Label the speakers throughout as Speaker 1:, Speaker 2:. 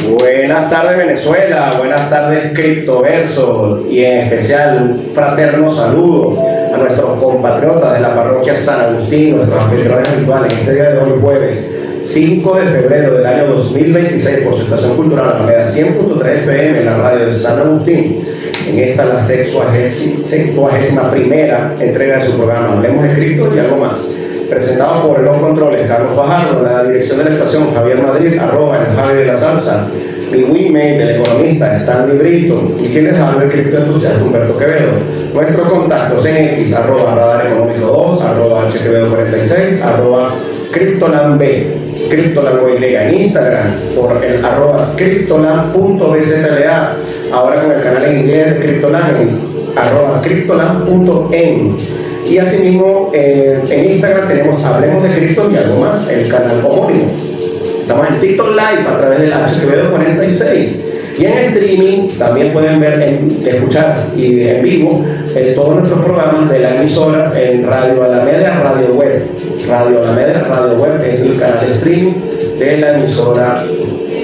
Speaker 1: Buenas tardes Venezuela, buenas tardes Criptoverso y en especial un fraterno saludo a nuestros compatriotas de la parroquia San Agustín, nuestros anfitriones virtuales en este día de hoy jueves 5 de febrero del año 2026 por su estación cultural Alameda 100.3 FM en la radio de San Agustín. En esta la 61ª entrega de su programa Hablemos de Cripto y algo más. Presentado por los controles Carlos Fajardo, la dirección de la estación Javier Madrid, @ el Javi de la Salsa, mi Wimate, el economista Stanley Brito, y quien les habla el criptoentusiasta Humberto Quevedo. Nuestros contactos en X, @ Radar Económico 2, @ HQevedo46, @ CryptoLandB, CryptoLand en Instagram, por el @CryptoLand.bzla, ahora con el canal en inglés de CryptoLand en @CryptoLand.en. Y asimismo en Instagram tenemos Hablemos de Cripto y algo más, el canal homónimo. Estamos en TikTok Live a través del HQevedo46. Y en streaming también pueden ver, escuchar y en vivo todos nuestros programas de la emisora en Radio Alameda, Radio Web. Radio Alameda, Radio Web es el canal streaming de la emisora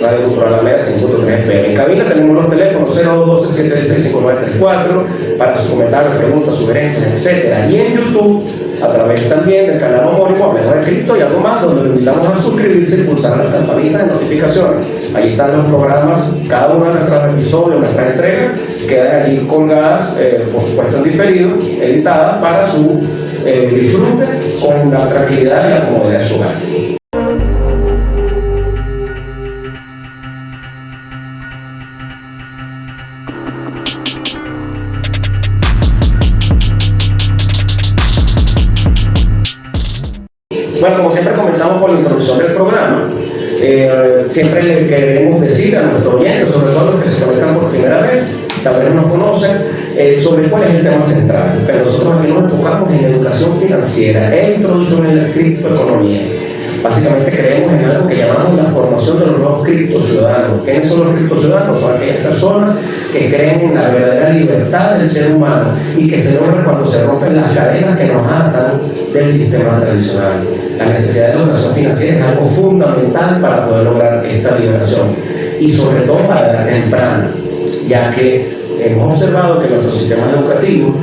Speaker 1: Radio Cultural Alameda 100.3 FM. En cabina tenemos los teléfonos 0212-716-5934 para sus comentarios, preguntas, sugerencias, etc. Y en YouTube, a través también del canal homónimo Hablemos de Cripto y algo más, donde lo invitamos a suscribirse y pulsar las campanitas de notificaciones. Ahí están los programas, cada uno de nuestros episodios, nuestras entregas, quedan allí colgadas, por supuesto en diferido, editadas para su disfrute con la tranquilidad y la comodidad de su hogar. Bueno, como siempre comenzamos por la introducción del programa. Siempre le queremos decir a nuestros oyentes, sobre todo los que se conectan por primera vez, tal vez no nos conocen, sobre cuál es el tema central. Que nosotros aquí nos enfocamos en educación financiera e introducción en la criptoeconomía. Básicamente creemos en algo que llamamos la formación de los nuevos criptociudadanos. ¿Quiénes son los criptociudadanos? Son aquellas personas que creen en la verdadera libertad del ser humano y que se logra cuando se rompen las cadenas que nos atan del sistema tradicional. La necesidad de educación financiera es algo fundamental para poder lograr esta liberación y sobre todo para edad temprana, ya que hemos observado que nuestros sistemas educativos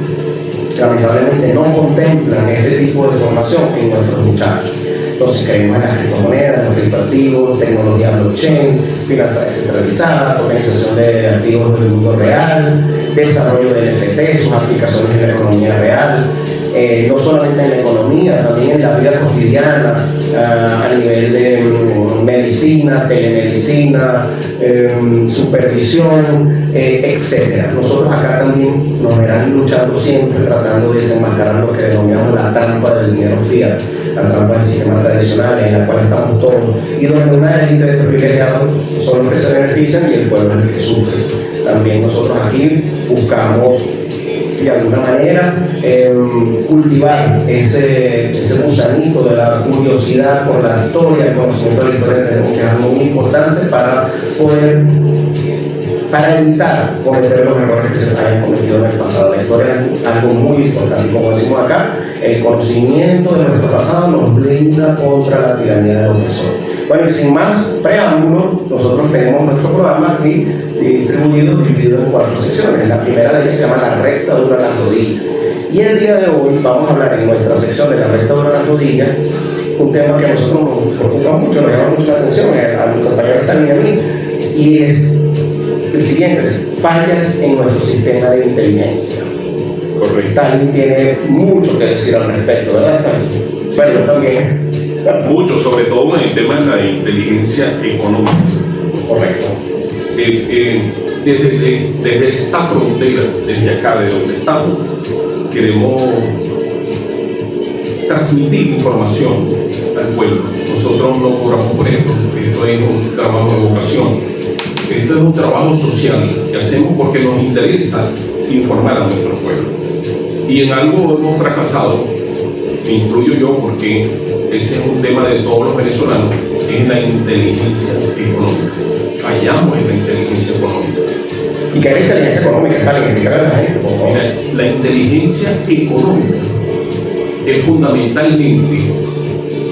Speaker 1: lamentablemente no contemplan este tipo de formación en nuestros muchachos. Entonces creemos en las criptomonedas, los criptoactivos, tecnología blockchain, finanzas descentralizadas, organización de activos del mundo real, desarrollo de NFT, sus aplicaciones en la economía real, no solamente en la economía, también en la vida cotidiana, a nivel de medicina, telemedicina, supervisión, etc. Nosotros acá también nos verán luchando siempre, tratando de desenmascarar lo que denominamos la trampa del dinero fiat, la trampa del sistema tradicional en la cual estamos todos, y donde una élite de privilegiados son los que se benefician y el pueblo es el que sufre. También nosotros aquí buscamos de alguna manera cultivar ese gusanito de la curiosidad por la historia, el conocimiento de la historia, tenemos que es algo muy importante para evitar cometer los errores que se hayan cometido en el pasado. La historia es algo muy importante y como decimos acá, el conocimiento de nuestro pasado nos blinda contra la tiranía del opresor. Bueno, y sin más preámbulos, nosotros tenemos nuestro programa aquí dividido en 4 secciones. La primera de ellas se llama La recta dura las rodillas. Y el día de hoy vamos a hablar en nuestra sección de La recta dura las rodillas, un tema que a nosotros nos preocupa mucho, nos llama mucho la atención, a mi compañero Stanley y a mí, y es el siguiente: fallas en nuestro sistema de inteligencia. Correcto. Stanley tiene mucho que decir al respecto, ¿verdad, Stanley? Sí, bueno, también.
Speaker 2: Mucho, sobre todo en el tema de la inteligencia económica.
Speaker 1: Correcto.
Speaker 2: Desde esta frontera, desde acá, de donde estamos, queremos transmitir información al pueblo. Nosotros no cobramos por esto es un trabajo de vocación, esto es un trabajo social que hacemos porque nos interesa informar a nuestro pueblo. Y en algo hemos fracasado, me incluyo yo porque ese es un tema de todos los venezolanos, es la inteligencia económica. Fallamos en la inteligencia económica.
Speaker 1: ¿Y qué es la inteligencia económica? Está bien, explicarle a la gente, por favor.
Speaker 2: La inteligencia económica es fundamentalmente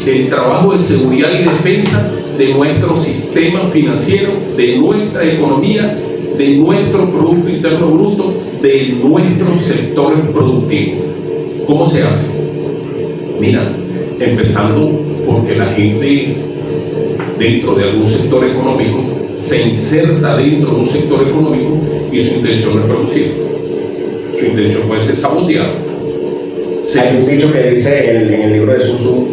Speaker 2: el trabajo de seguridad y defensa de nuestro sistema financiero, de nuestra economía, de nuestro Producto Interno Bruto, de nuestros sectores productivos. ¿Cómo se hace? Mira, empezando porque la gente dentro de algún sector económico se inserta dentro de un sector económico y su intención no es producir. Su intención puede ser sabotear.
Speaker 1: Hay un dicho que dice en el libro de Sun Tzu,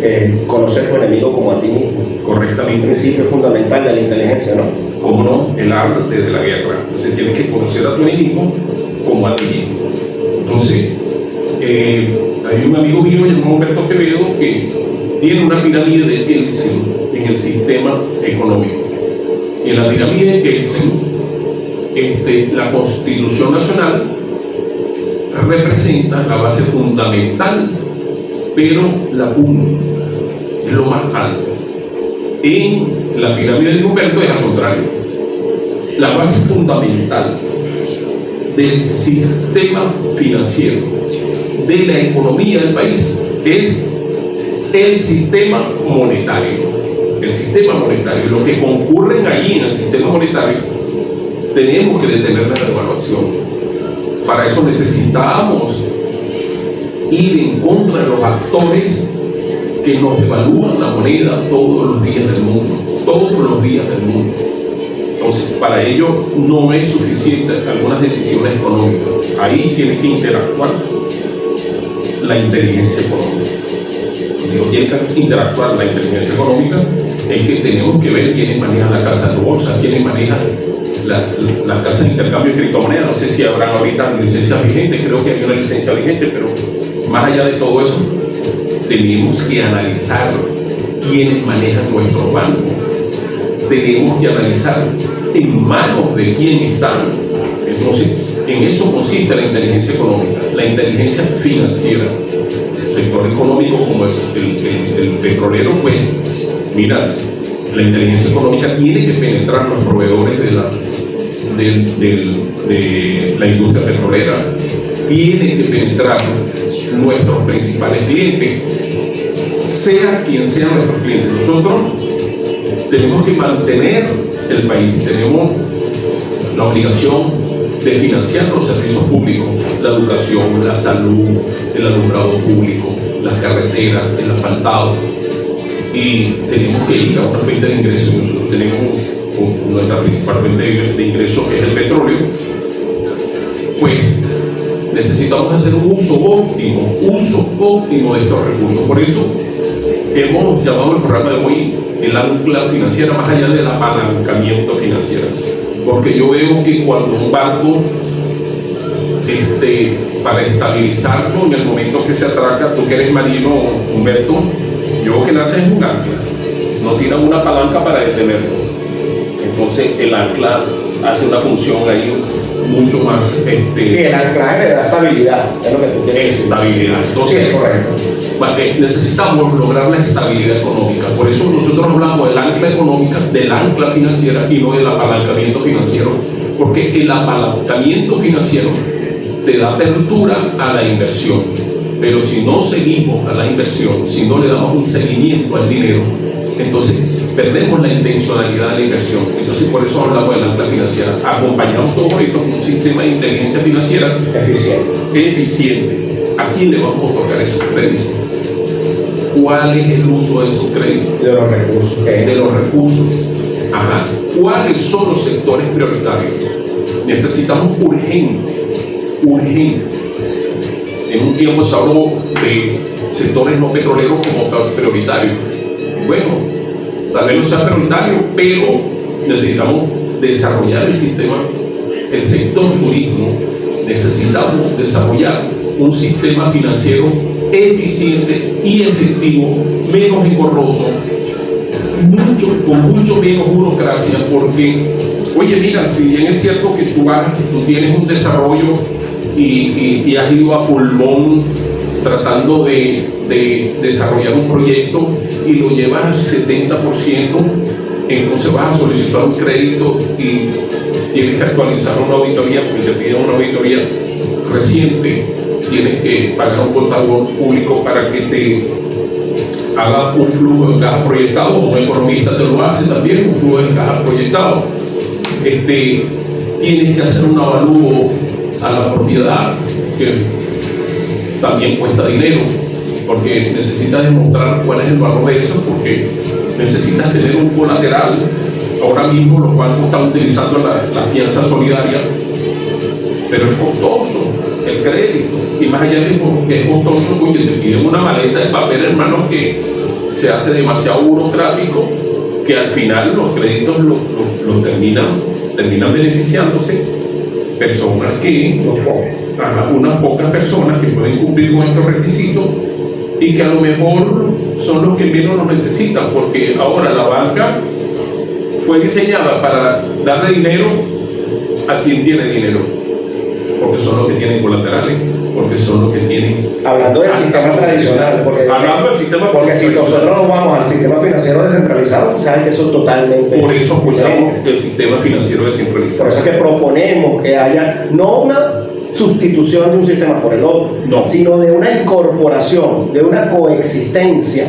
Speaker 1: conocer tu enemigo como a ti mismo.
Speaker 2: Correctamente.
Speaker 1: Un principio fundamental de la inteligencia, ¿no?
Speaker 2: ¿Cómo no? El arte de la guerra. Entonces tienes que conocer a tu enemigo como a ti mismo. Entonces, hay un amigo mío llamado Humberto Quevedo que tiene una pirámide de Kelsen en el sistema económico. Y en la pirámide de Kelsen, la Constitución Nacional representa la base fundamental, pero la cumbre es lo más alto. En la pirámide de Humberto es al contrario. La base fundamental del sistema financiero, de la economía del país, es el sistema monetario. El sistema monetario, lo que concurren ahí en el sistema monetario, tenemos que detener la devaluación. Para eso necesitamos ir en contra de los actores que nos devalúan la moneda todos los días del mundo, todos los días del mundo. Entonces, para ello no es suficiente algunas decisiones económicas. Ahí tiene que interactuar la inteligencia económica. Digo, tiene que interactuar la inteligencia económica, es que tenemos que ver quiénes manejan la casa de bolsa, quiénes manejan la casa de intercambio de criptomonedas. No sé si habrán ahorita licencias vigentes, creo que hay una licencia vigente, pero más allá de todo eso, tenemos que analizar quiénes manejan nuestro banco. Tenemos que analizar en manos de quién están. Entonces, en eso consiste la inteligencia económica, la inteligencia financiera. El sector económico como el petrolero, pues, mira, la inteligencia económica tiene que penetrar los proveedores de la industria petrolera, tiene que penetrar nuestros principales clientes, sea quien sea nuestro cliente. Nosotros tenemos que mantener el país, tenemos la obligación de financiar los servicios públicos, la educación, la salud, el alumbrado público, las carreteras, el asfaltado, y tenemos que ir a una fuente de ingresos. Nosotros tenemos nuestra principal fuente de ingresos, que es el petróleo. Pues necesitamos hacer un uso óptimo de estos recursos. Por eso hemos llamado el programa de hoy el ancla financiera, más allá del apalancamiento financiero, porque yo veo que cuando un banco, para estabilizarlo en el momento que se atraca, tú que eres marino, Humberto, yo veo que nace en un ancla, no tiene una palanca para detenerlo. Entonces el ancla hace una función ahí mucho más...
Speaker 1: Sí, el anclaje le da estabilidad, es lo que tú quieres decir.
Speaker 2: Estabilidad. Entonces,
Speaker 1: sí, es correcto.
Speaker 2: Necesitamos lograr la estabilidad económica. Por eso nosotros hablamos del ancla económica, del ancla financiera y no del apalancamiento financiero, porque el apalancamiento financiero te da apertura a la inversión, pero si no seguimos a la inversión, si no le damos un seguimiento al dinero, entonces perdemos la intencionalidad de la inversión. Entonces por eso hablamos del ancla financiera. Acompañamos todo esto con un sistema de inteligencia financiera eficiente. ¿A quién le vamos a otorgar esos créditos? ¿Cuál es el uso de esos créditos?
Speaker 1: De los recursos.
Speaker 2: De los recursos. Ajá. ¿Cuáles son los sectores prioritarios? Necesitamos urgente. En un tiempo se habló de sectores no petroleros como prioritarios. Bueno, tal vez no sea prioritario, pero necesitamos desarrollar el sistema, el sector turismo. Necesitamos desarrollar un sistema financiero eficiente y efectivo, menos engorroso, con mucho menos burocracia, porque, oye, mira, si bien es cierto que tú tienes un desarrollo y has ido a pulmón tratando de desarrollar un proyecto y lo llevas al 70%, entonces vas a solicitar un crédito y tienes que actualizar una auditoría, porque te piden una auditoría reciente, tienes que pagar un contador público para que haga un flujo de caja proyectado, un economista te lo hace también, un flujo de caja proyectado. Tienes que hacer un avalúo a la propiedad, que también cuesta dinero, porque necesitas demostrar cuál es el valor de eso, porque necesitas tener un colateral. Ahora mismo los bancos están utilizando la fianza solidaria, pero es costoso el crédito, y más allá de que es costoso, porque te piden una maleta de papel, hermano, que se hace demasiado burocrático, que al final los créditos los terminan beneficiándose personas que, unas pocas personas que pueden cumplir con estos requisitos y que a lo mejor son los que menos los necesitan, porque ahora la banca fue diseñada para darle dinero a quien tiene dinero, porque son los que tienen colaterales, porque son los que tienen...
Speaker 1: Hablando del sistema tradicional, porque si nosotros nos vamos al sistema financiero descentralizado, saben que eso es totalmente...
Speaker 2: Por eso apoyamos el sistema financiero descentralizado.
Speaker 1: Por eso es que proponemos que haya no una sustitución de un sistema por el otro,
Speaker 2: no,
Speaker 1: sino de una incorporación, de una coexistencia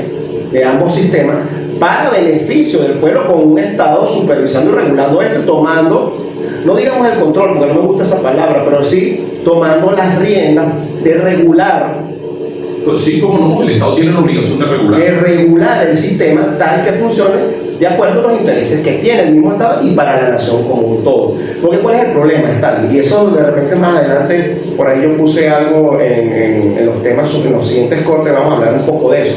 Speaker 1: de ambos sistemas para beneficio del pueblo, con un Estado supervisando y regulando esto, tomando, no digamos el control, porque no me gusta esa palabra, pero sí tomando las riendas de regular.
Speaker 2: Pues sí, como no, el Estado tiene la obligación de regular.
Speaker 1: De regular el sistema tal que funcione de acuerdo a los intereses que tiene el mismo Estado y para la nación como un todo. Porque ¿cuál es el problema, Stanley? Y eso de repente más adelante, por ahí yo puse algo en los temas, en los siguientes cortes vamos a hablar un poco de eso.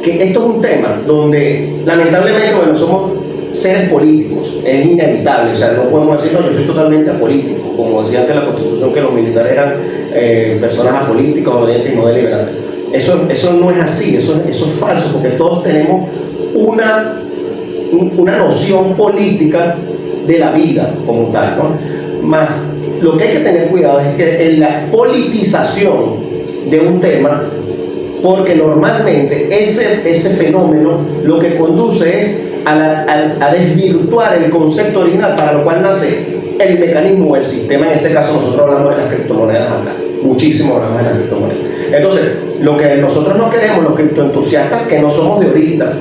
Speaker 1: Que esto es un tema donde lamentablemente, bueno, somos seres políticos, es inevitable, o sea, no podemos decir, no, yo soy totalmente apolítico, como decía antes la Constitución, que los militares eran personas apolíticas, obedientes y no deliberantes. Eso no es así, eso es falso, porque todos tenemos una noción política de la vida como tal, ¿no? Más, lo que hay que tener cuidado es que en la politización de un tema, porque normalmente ese fenómeno lo que conduce es a desvirtuar el concepto original para lo cual nace el mecanismo o el sistema. En este caso nosotros hablamos de las criptomonedas acá, muchísimo hablamos de las criptomonedas. Entonces, lo que nosotros no queremos, los criptoentusiastas que no somos de ahorita,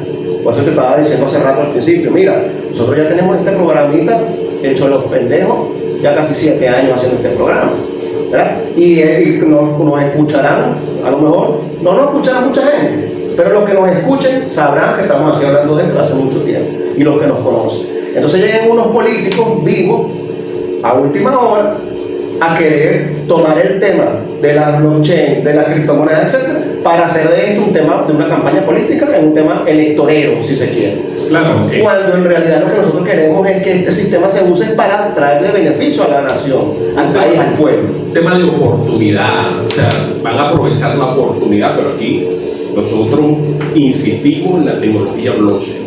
Speaker 1: por eso te estaba diciendo hace rato al principio, mira, nosotros ya tenemos este programita hecho los pendejos, ya casi 7 años haciendo este programa, ¿verdad? Y nos escucharán, a lo mejor, no nos escuchará mucha gente, pero los que nos escuchen sabrán que estamos aquí hablando de esto hace mucho tiempo, y los que nos conocen. Entonces llegan unos políticos vivos, a última hora, a querer tomar el tema de las blockchain, de las criptomonedas, etcétera, para hacer de esto un tema de una campaña política, un tema electorero, si se quiere.
Speaker 2: Claro.
Speaker 1: Cuando en realidad lo que nosotros queremos es que este sistema se use para traerle beneficio a la nación, al país, al pueblo.
Speaker 2: Tema de oportunidad, o sea, van a aprovechar la oportunidad, pero aquí nosotros insistimos en la tecnología blockchain,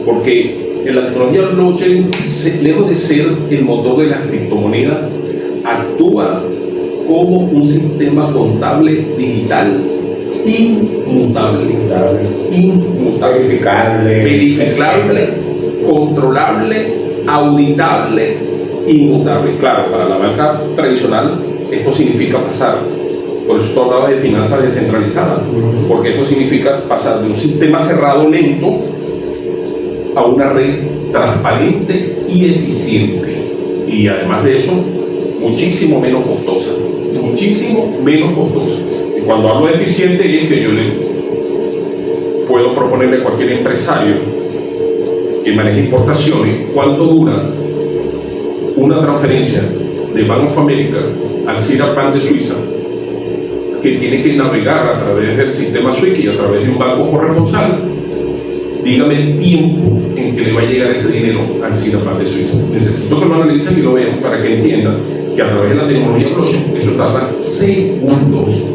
Speaker 2: porque en la tecnología blockchain, lejos de ser el motor de las criptomonedas, actúa como un sistema contable digital inmutable, verificable, controlable, auditable, inmutable. Claro, para la banca tradicional esto significa pasar, por eso tú hablabas de finanzas descentralizadas, porque esto significa pasar de un sistema cerrado lento a una red transparente y eficiente, y además de eso muchísimo menos costosa, Y cuando hablo de eficiente es que yo le puedo proponerle a cualquier empresario que maneje importaciones cuánto dura una transferencia de Bank of America al CIRAPAN de Suiza, que tiene que navegar a través del sistema SWIFT y a través de un banco corresponsal. Dígame el tiempo en que le va a llegar ese dinero al CIRAPAN de Suiza. Necesito que lo analicen y lo vean para que entiendan que a través de la tecnología blockchain eso tarda segundos,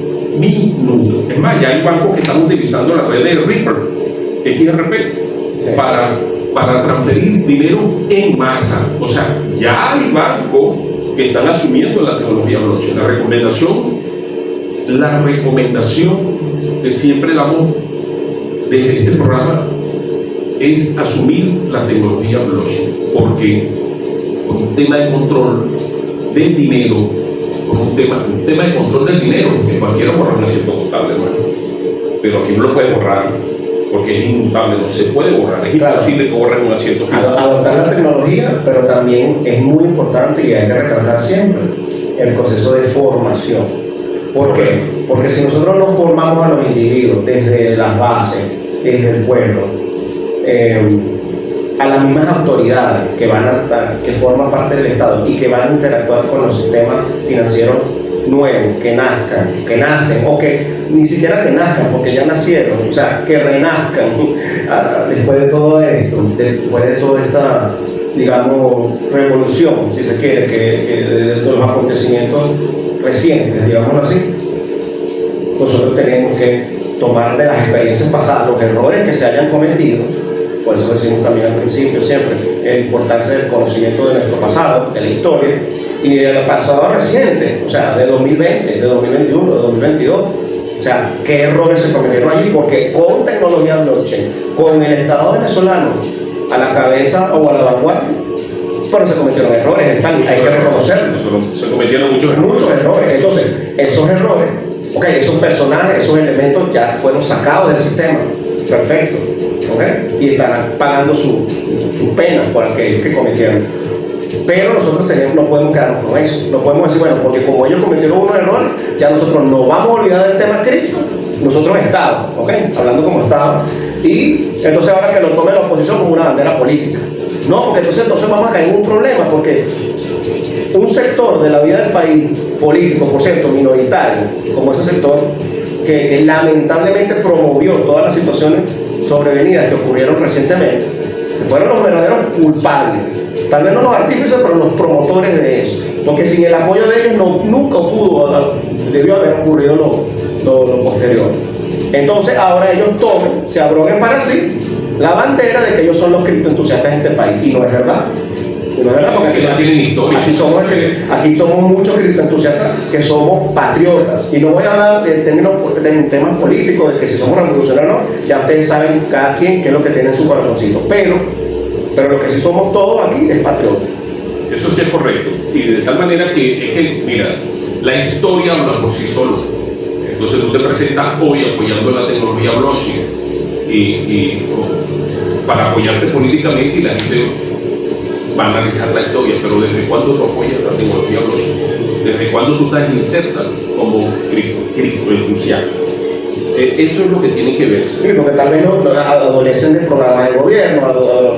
Speaker 2: minutos. Es más, ya hay bancos que están utilizando la red de Ripple, XRP, sí, para transferir dinero en masa. O sea, ya hay bancos que están asumiendo la tecnología blockchain. La recomendación que siempre damos desde este programa es asumir la tecnología blockchain, porque con un tema de control del dinero, con un tema de control del dinero, que cualquiera borra un asiento contable, hermano. pero aquí no lo puedes borrar, porque es inmutable, no se puede borrar, es imposible que borren un asiento físico.
Speaker 1: Adoptar la tecnología, pero también es muy importante y hay que recalcar siempre el proceso de formación. ¿Por qué? Porque si nosotros no formamos a los individuos desde las bases, desde el pueblo, a las mismas autoridades que van a estar, que forman parte del Estado y que van a interactuar con los sistemas financieros nuevos, que nazcan, que nacen, o que ni siquiera que nazcan, porque ya nacieron, o sea, que renazcan después de todo esto, después de toda esta, digamos, revolución, si se quiere, que de los acontecimientos recientes, digámoslo así. Nosotros tenemos que tomar de las experiencias pasadas los errores que se hayan cometido. Por eso decimos también al principio siempre la importancia del conocimiento de nuestro pasado, de la historia y del pasado reciente, o sea, de 2020, de 2021, de 2022. O sea, qué errores se cometieron allí, porque con tecnología blockchain, con el Estado venezolano a la cabeza o a la vanguardia, pero se cometieron errores, hay que reconocerlo.
Speaker 2: Se cometieron muchos
Speaker 1: errores. Entonces, esos errores, esos personajes, esos elementos ya fueron sacados del sistema. Perfecto. Y están pagando sus penas por aquellos que cometieron. Pero nosotros no podemos quedarnos con eso. No podemos decir, bueno, porque como ellos cometieron unos errores, ya nosotros no vamos a olvidar del tema cripto. Nosotros Estado, hablando como Estado. Y entonces ahora que lo tome la oposición como una bandera política. No, porque entonces vamos a caer en un problema, porque un sector de la vida del país, político, por cierto, minoritario, como ese sector, que lamentablemente promovió todas las situaciones sobrevenidas que ocurrieron recientemente, que fueron los verdaderos culpables, tal vez no los artífices, pero los promotores de eso, porque sin el apoyo de ellos nunca debió haber ocurrido lo posterior. Entonces ahora ellos se abroguen para sí la bandera de que ellos son los criptoentusiastas de este país, y no es verdad. No es verdad, porque aquí somos muchos criptoentusiastas que somos patriotas. Y no voy a hablar de temas políticos, de que si somos revolucionarios o no, ya ustedes saben cada quien qué es lo que tiene en su corazoncito. Pero lo que sí somos todos aquí es patriotas.
Speaker 2: Eso sí es correcto. Y de tal manera que mira, la historia habla por sí solo. Entonces tú te presentas hoy apoyando la tecnología blockchain y para apoyarte políticamente, y la gente va a analizar la historia, pero ¿desde cuándo tú apoyas la tecnología blockchain? ¿Desde cuándo tú estás inserta como criptoentusiasta? Eso es lo que tiene que verse.
Speaker 1: Sí, porque tal vez adolecen del programa del gobierno,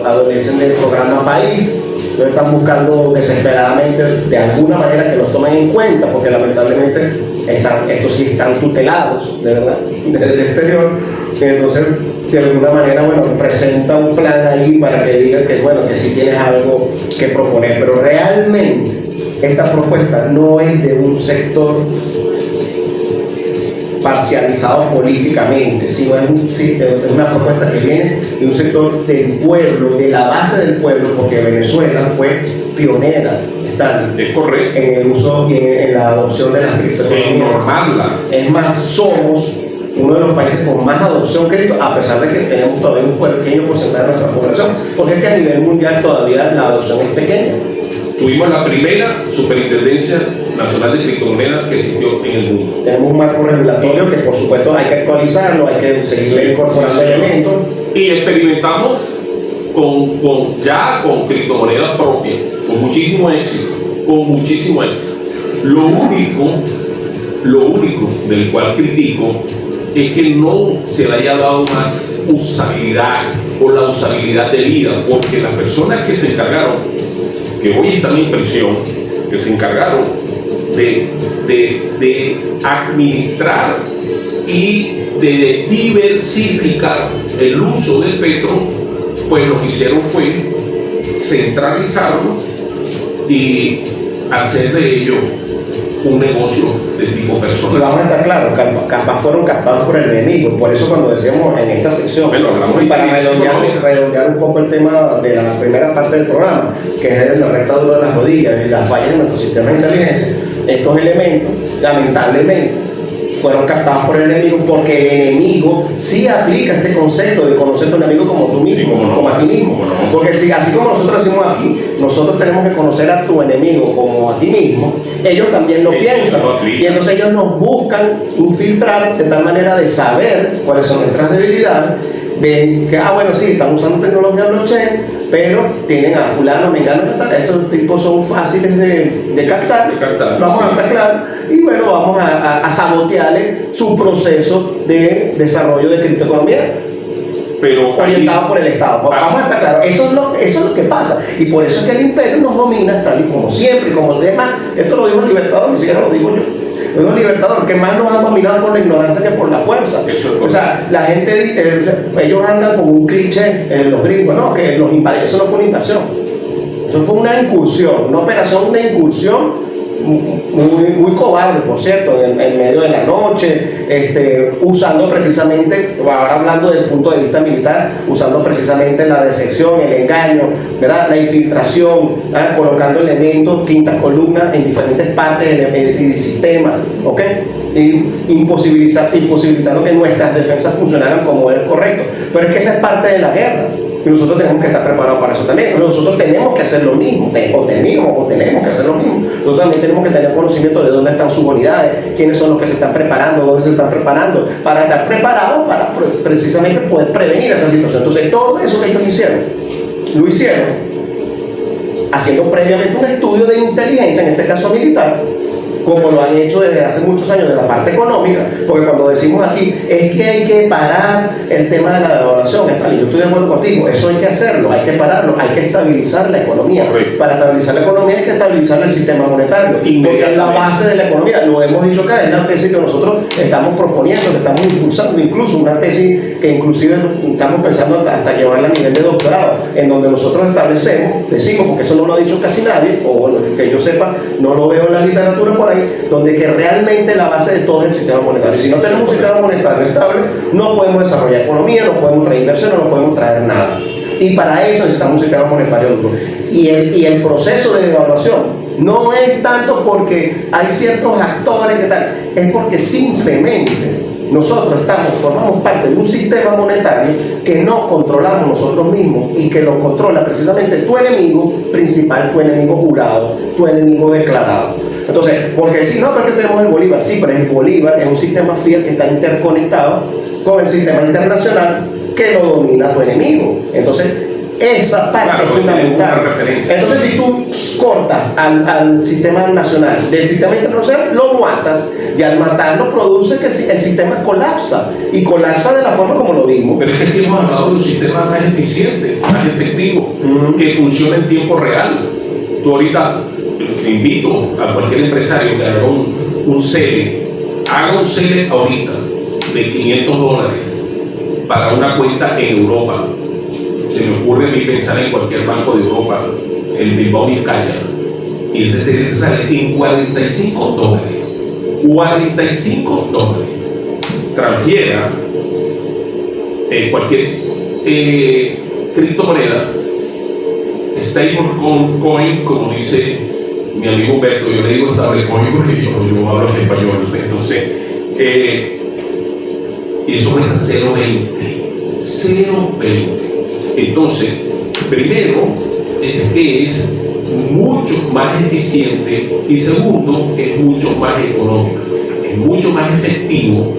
Speaker 1: adolecen del programa país, entonces están buscando desesperadamente de alguna manera que los tomen en cuenta, porque lamentablemente estos sí están tutelados, de verdad, desde el exterior. Entonces, de alguna manera, presenta un plan ahí para que digan que sí tienes algo que proponer, pero realmente esta propuesta no es de un sector parcializado políticamente, sino es una propuesta que viene de un sector del pueblo, de la base del pueblo, porque Venezuela fue pionera
Speaker 2: en
Speaker 1: el uso y en la adopción de las criptoeconomías. Es más, somos uno de los países con más adopción cripto, a pesar de que tenemos todavía un pequeño porcentaje de nuestra población, porque es que a nivel mundial todavía la adopción es pequeña.
Speaker 2: Tuvimos la primera superintendencia nacional de criptomonedas que existió en el mundo.
Speaker 1: Tenemos un marco regulatorio que por supuesto hay que actualizarlo, hay que seguir incorporando elementos.
Speaker 2: Y experimentamos con criptomonedas propias, con muchísimo éxito. Lo único del cual critico es que no se le haya dado más usabilidad o la usabilidad debida, porque las personas que se encargaron, que hoy están en prisión, que se encargaron de administrar y de diversificar el uso del petro, pues lo que hicieron fue centralizarlo y hacer de ello un negocio de tipo personal.
Speaker 1: Y vamos a estar claros, capaz fueron captados por el enemigo. Por eso cuando decíamos en esta sección, y para redondear un poco el tema de la primera parte del programa, que es la rectadura de las rodillas y las fallas de nuestro sistema de inteligencia, estos elementos lamentablemente fueron captados por el enemigo, porque el enemigo sí aplica este concepto de conocer a tu enemigo como tú mismo,
Speaker 2: sí,
Speaker 1: como a ti mismo. Porque si, así como nosotros decimos aquí, nosotros tenemos que conocer a tu enemigo como a ti mismo, ellos también lo piensan. Y entonces ellos nos buscan infiltrar de tal manera de saber cuáles son nuestras debilidades. Ven que, bueno, sí, están usando tecnología blockchain, pero tienen a fulano, mengano, estos tipos son fáciles de captar. Vamos a estar claros y bueno, vamos a sabotearle su proceso de desarrollo de criptoeconomía, pero orientado por el Estado. Vamos a estar claros, eso es lo que pasa, y por eso es que el imperio nos domina tal y como siempre, y como el demás. Esto lo dijo el Libertador, ni siquiera lo digo yo. Es un libertador que más nos ha dominado por la ignorancia que por la fuerza. O sea, la gente, ellos andan con un cliché, los gringos, no, que los invadieron. Eso no fue una invasión, eso fue una incursión, una operación de incursión muy cobarde, por cierto, en medio de la noche, usando precisamente, ahora hablando del punto de vista militar, usando precisamente la decepción, el engaño, ¿verdad? La infiltración, colocando elementos, quintas columnas en diferentes partes de sistemas, ¿ok? Y imposibilitando que nuestras defensas funcionaran como era correcto. Pero es que esa es parte de la guerra. Y nosotros tenemos que estar preparados para eso también. Nosotros tenemos que hacer lo mismo, o tenemos que hacer lo mismo. Nosotros también tenemos que tener conocimiento de dónde están sus unidades, quiénes son los que se están preparando, dónde se están preparando, para estar preparados para precisamente poder prevenir esa situación. Entonces, todo eso que ellos hicieron, lo hicieron haciendo previamente un estudio de inteligencia, en este caso militar, como lo han hecho desde hace muchos años de la parte económica, porque cuando decimos aquí es que hay que parar el tema de la devaluación, yo estoy de acuerdo contigo, eso hay que hacerlo, hay que pararlo, hay que estabilizar la economía. Correcto. Para estabilizar la economía hay que estabilizar el sistema monetario, porque es la base de la economía, lo hemos dicho acá, es la tesis que nosotros estamos proponiendo, que estamos impulsando, incluso una tesis que inclusive estamos pensando hasta llevarla a nivel de doctorado, en donde nosotros decimos, porque eso no lo ha dicho casi nadie, o bueno, que yo sepa, no lo veo en la literatura por ahí, donde que realmente la base de todo es el sistema monetario. Si no tenemos un sistema monetario estable, no podemos desarrollar economía, no podemos traer inversión, no podemos traer nada. Y para eso necesitamos un sistema monetario duro. Y el proceso de devaluación no es tanto porque hay ciertos actores que tal, es porque simplemente nosotros formamos parte de un sistema monetario que no controlamos nosotros mismos y que lo controla precisamente tu enemigo principal, tu enemigo jurado, tu enemigo declarado. Entonces, porque si no, porque tenemos el Bolívar, sí, pero el Bolívar es un sistema fiat que está interconectado con el sistema internacional que lo domina tu enemigo. Entonces, esa parte es fundamental. Entonces, si tú cortas al sistema nacional del sistema internacional, lo matas, y al matarlo produce que el sistema colapsa, y colapsa de la forma como lo vimos.
Speaker 2: Pero es que aquí hemos hablado de un sistema más eficiente, más efectivo, que funciona en tiempo real. Tú ahorita, te invito a cualquier empresario que haga un CELE, haga un CELE ahorita de $500 para una cuenta en Europa. Se me ocurre a mí pensar en cualquier banco de Europa, el Bilbao Vizcaya, y ese CELE sale en $45. $45. Transfiera cualquier criptomoneda, stablecoin, como dice mi amigo Humberto, yo le digo stablecoin porque yo hablo español, entonces y eso cuesta 0.20. Entonces, primero es que es mucho más eficiente, y segundo, que es mucho más económico, es mucho más efectivo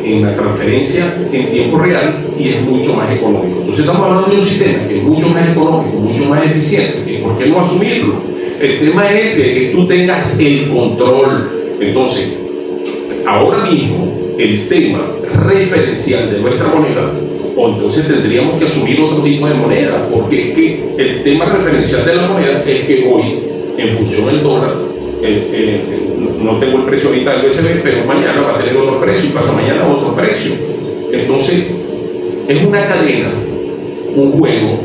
Speaker 2: en la transferencia en tiempo real, y es mucho más económico. Entonces estamos hablando de un sistema que es mucho más económico, mucho más eficiente. ¿Por qué no asumirlo? El tema es que tú tengas el control. Entonces, ahora mismo, el tema referencial de nuestra moneda, o entonces tendríamos que asumir otro tipo de moneda, porque es que el tema referencial de la moneda es que hoy, en función del dólar, no tengo el precio ahorita del USD, pero mañana va a tener otro precio, y pasa mañana otro precio. Entonces, es una cadena, un juego,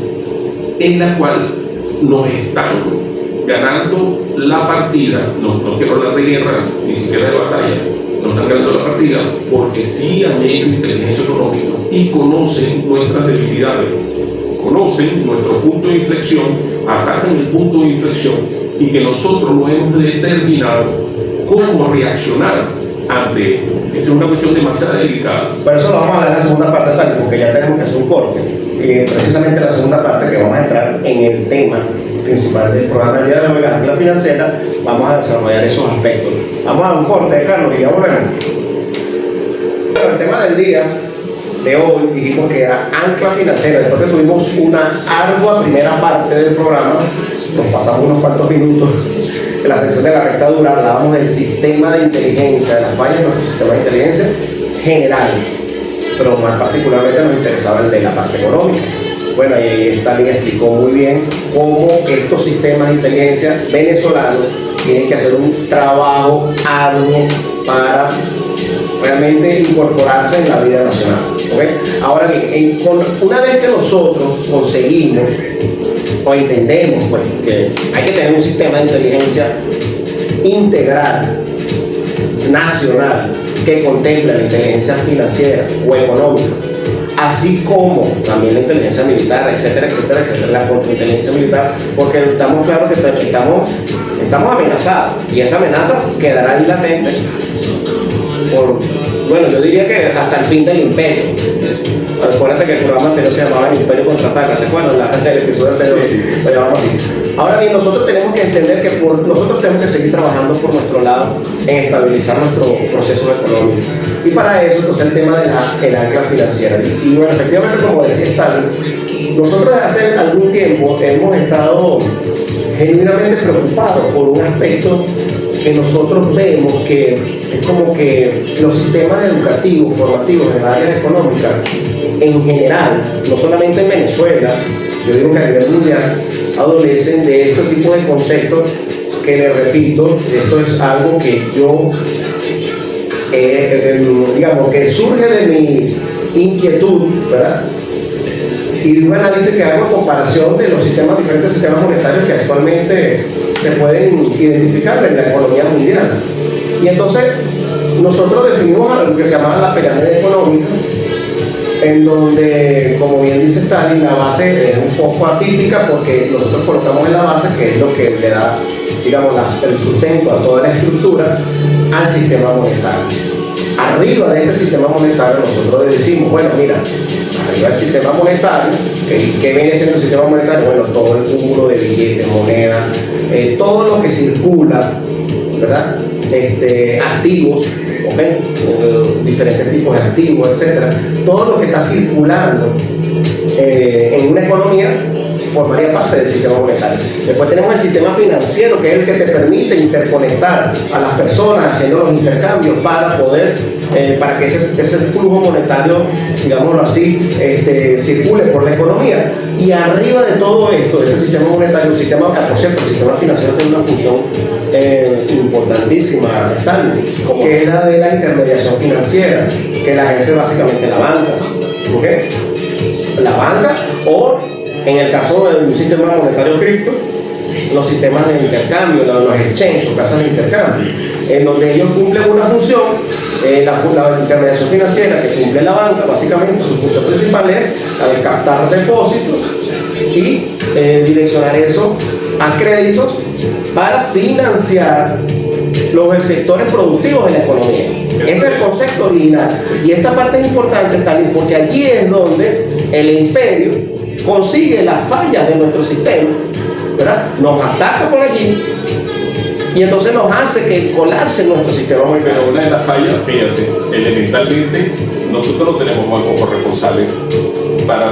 Speaker 2: en la cual nos están ganando la partida. No quiero hablar de guerra, ni siquiera de batalla. Nos están ganando la partida porque sí han hecho inteligencia económica y conocen nuestras debilidades, conocen nuestro punto de inflexión, atacan el punto de inflexión, y que nosotros no hemos determinado cómo reaccionar ante, esto es una cuestión demasiado delicada.
Speaker 1: Por eso lo vamos a hablar en la segunda parte, tal, porque ya tenemos que hacer un corte. Precisamente la segunda parte, que vamos a entrar en el tema principal del programa del día de hoy, la ancla financiera, vamos a desarrollar esos aspectos. Vamos a un corte, Carlos, y ya volvemos. Bueno, el tema del día de hoy dijimos que era ancla financiera. Después que tuvimos una ardua primera parte del programa, nos pasamos unos cuantos minutos en la sección de la rectadura, hablábamos del sistema de inteligencia, de las fallas de nuestro sistema de inteligencia general, pero más particularmente nos interesaba el de la parte económica. Bueno, y Stalin explicó muy bien cómo estos sistemas de inteligencia venezolanos tienen que hacer un trabajo arduo para realmente incorporarse en la vida nacional. ¿Okay? Ahora bien, una vez que nosotros conseguimos o entendemos pues, que hay que tener un sistema de inteligencia integral, nacional, que contemple la inteligencia financiera o económica, así como también la inteligencia militar, etcétera, etcétera, etcétera, la contrainteligencia militar, porque estamos claros que estamos amenazados y esa amenaza quedará ahí latente por, bueno, yo diría que hasta el fin del imperio. Acuérdate que el programa anterior se llamaba El Imperio Contraataca, ¿te acuerdas? El episodio anterior lo llamamos así. Ahora bien, nosotros tenemos que entender que nosotros tenemos que seguir trabajando por nuestro lado en estabilizar nuestro proceso económico. Y para eso, entonces, el tema de la ancla financiera. Y bueno, efectivamente, como decía Stalin, nosotros hace algún tiempo hemos estado genuinamente preocupados por un aspecto que nosotros vemos que es como que los sistemas educativos, formativos en las áreas económicas, en general, no solamente en Venezuela, yo digo que a nivel mundial, adolecen de este tipo de conceptos que, les repito, esto es algo que yo, digamos, que surge de mi inquietud, ¿verdad? Y de un análisis que hago en comparación de los diferentes sistemas monetarios que actualmente se pueden identificar en la economía mundial. Y entonces nosotros definimos algo que se llama la pirámide económica, en donde, como bien dice Stalin, la base es un poco atípica porque nosotros colocamos en la base, que es lo que le da, digamos, el sustento a toda la estructura, al sistema monetario. Arriba de este sistema monetario nosotros decimos, bueno, mira, arriba del sistema monetario, ¿qué viene siendo el sistema monetario? Bueno, todo el cúmulo de billetes, monedas, todo lo que circula, ¿verdad? Activos, ¿okay? Diferentes tipos de activos, etcétera. Todo lo que está circulando en una economía formaría parte del sistema monetario. Después tenemos el sistema financiero, que es el que te permite interconectar a las personas haciendo los intercambios para poder, para que ese flujo monetario, digámoslo así, circule por la economía. Y arriba de todo esto, de este sistema monetario, por cierto, el sistema financiero tiene una función importantísima, que es la de la intermediación financiera, que la ejerce básicamente la banca. ¿Okay? La banca, o en el caso de un sistema monetario cripto, los sistemas de intercambio, los exchanges o casas de intercambio, en donde ellos cumplen una función, la intermediación financiera que cumple la banca, básicamente su función principal es la de captar depósitos y direccionar eso a créditos para financiar los sectores productivos de la economía. Ese es el concepto original. Y esta parte es importante también porque allí es donde el imperio consigue las fallas de nuestro sistema, ¿verdad? Nos ataca por allí y entonces nos hace que colapse nuestro sistema monetario.
Speaker 2: Pero una de las fallas, fíjate, elementalmente nosotros no tenemos bancos corresponsales para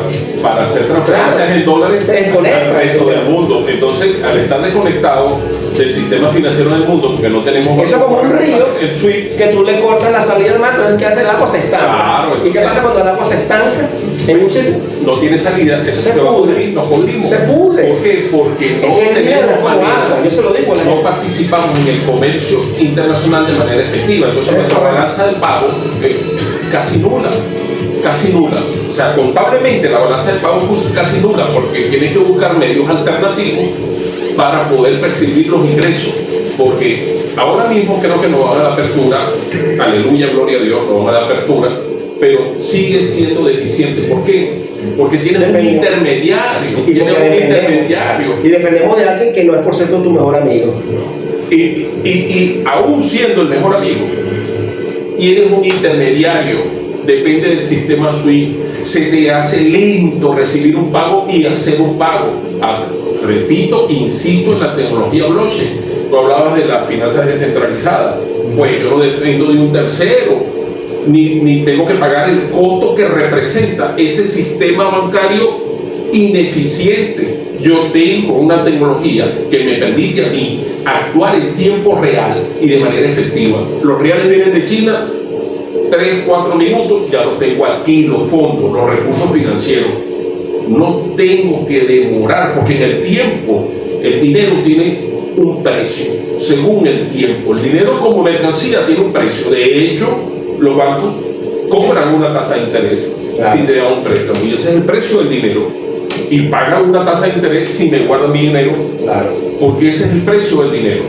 Speaker 2: hacer transferencias en dólares al resto del mundo. Entonces, al estar desconectado del sistema financiero del mundo, porque no tenemos
Speaker 1: eso como un río,
Speaker 2: el SWIFT,
Speaker 1: que tú le cortas la salida al mar, entonces ¿qué hace? El agua se estanca.
Speaker 2: Claro,
Speaker 1: ¿Y qué pasa cuando el agua se estanca en un sitio?
Speaker 2: No tiene salida, eso
Speaker 1: se pudre.
Speaker 2: Nos podrimos.
Speaker 1: Se pudre.
Speaker 2: ¿Por qué? Porque no tenemos manera, yo se lo digo, no participamos en el comercio internacional de manera efectiva. Entonces nuestra balanza del pago es casi nula. O sea, contablemente la balanza del pago es casi nula porque tiene que buscar medios alternativos para poder percibir los ingresos, porque ahora mismo creo que nos van a dar apertura, aleluya, gloria a Dios, nos van a dar apertura, pero sigue siendo deficiente. ¿Por qué? Porque tiene un intermediario,
Speaker 1: y dependemos de alguien que no es por cierto tu mejor amigo.
Speaker 2: Y aún siendo el mejor amigo, tienes un intermediario, depende del sistema SWIFT, se te hace lento recibir un pago y hacer un pago. Repito, insisto en la tecnología blockchain. Tú hablabas de las finanzas descentralizadas. Pues yo no dependo de un tercero, ni tengo que pagar el costo que representa ese sistema bancario ineficiente. Yo tengo una tecnología que me permite a mí actuar en tiempo real y de manera efectiva. Los reales vienen de China, 3-4 minutos, ya los tengo aquí, los fondos, los recursos financieros. No tengo que demorar, porque en el tiempo el dinero tiene un precio, según el tiempo. El dinero como mercancía tiene un precio. De hecho, los bancos cobran una tasa de interés si te dan un préstamo, y ese es el precio del dinero. Y pagan una tasa de interés si me guardan mi dinero, porque ese es el precio del dinero.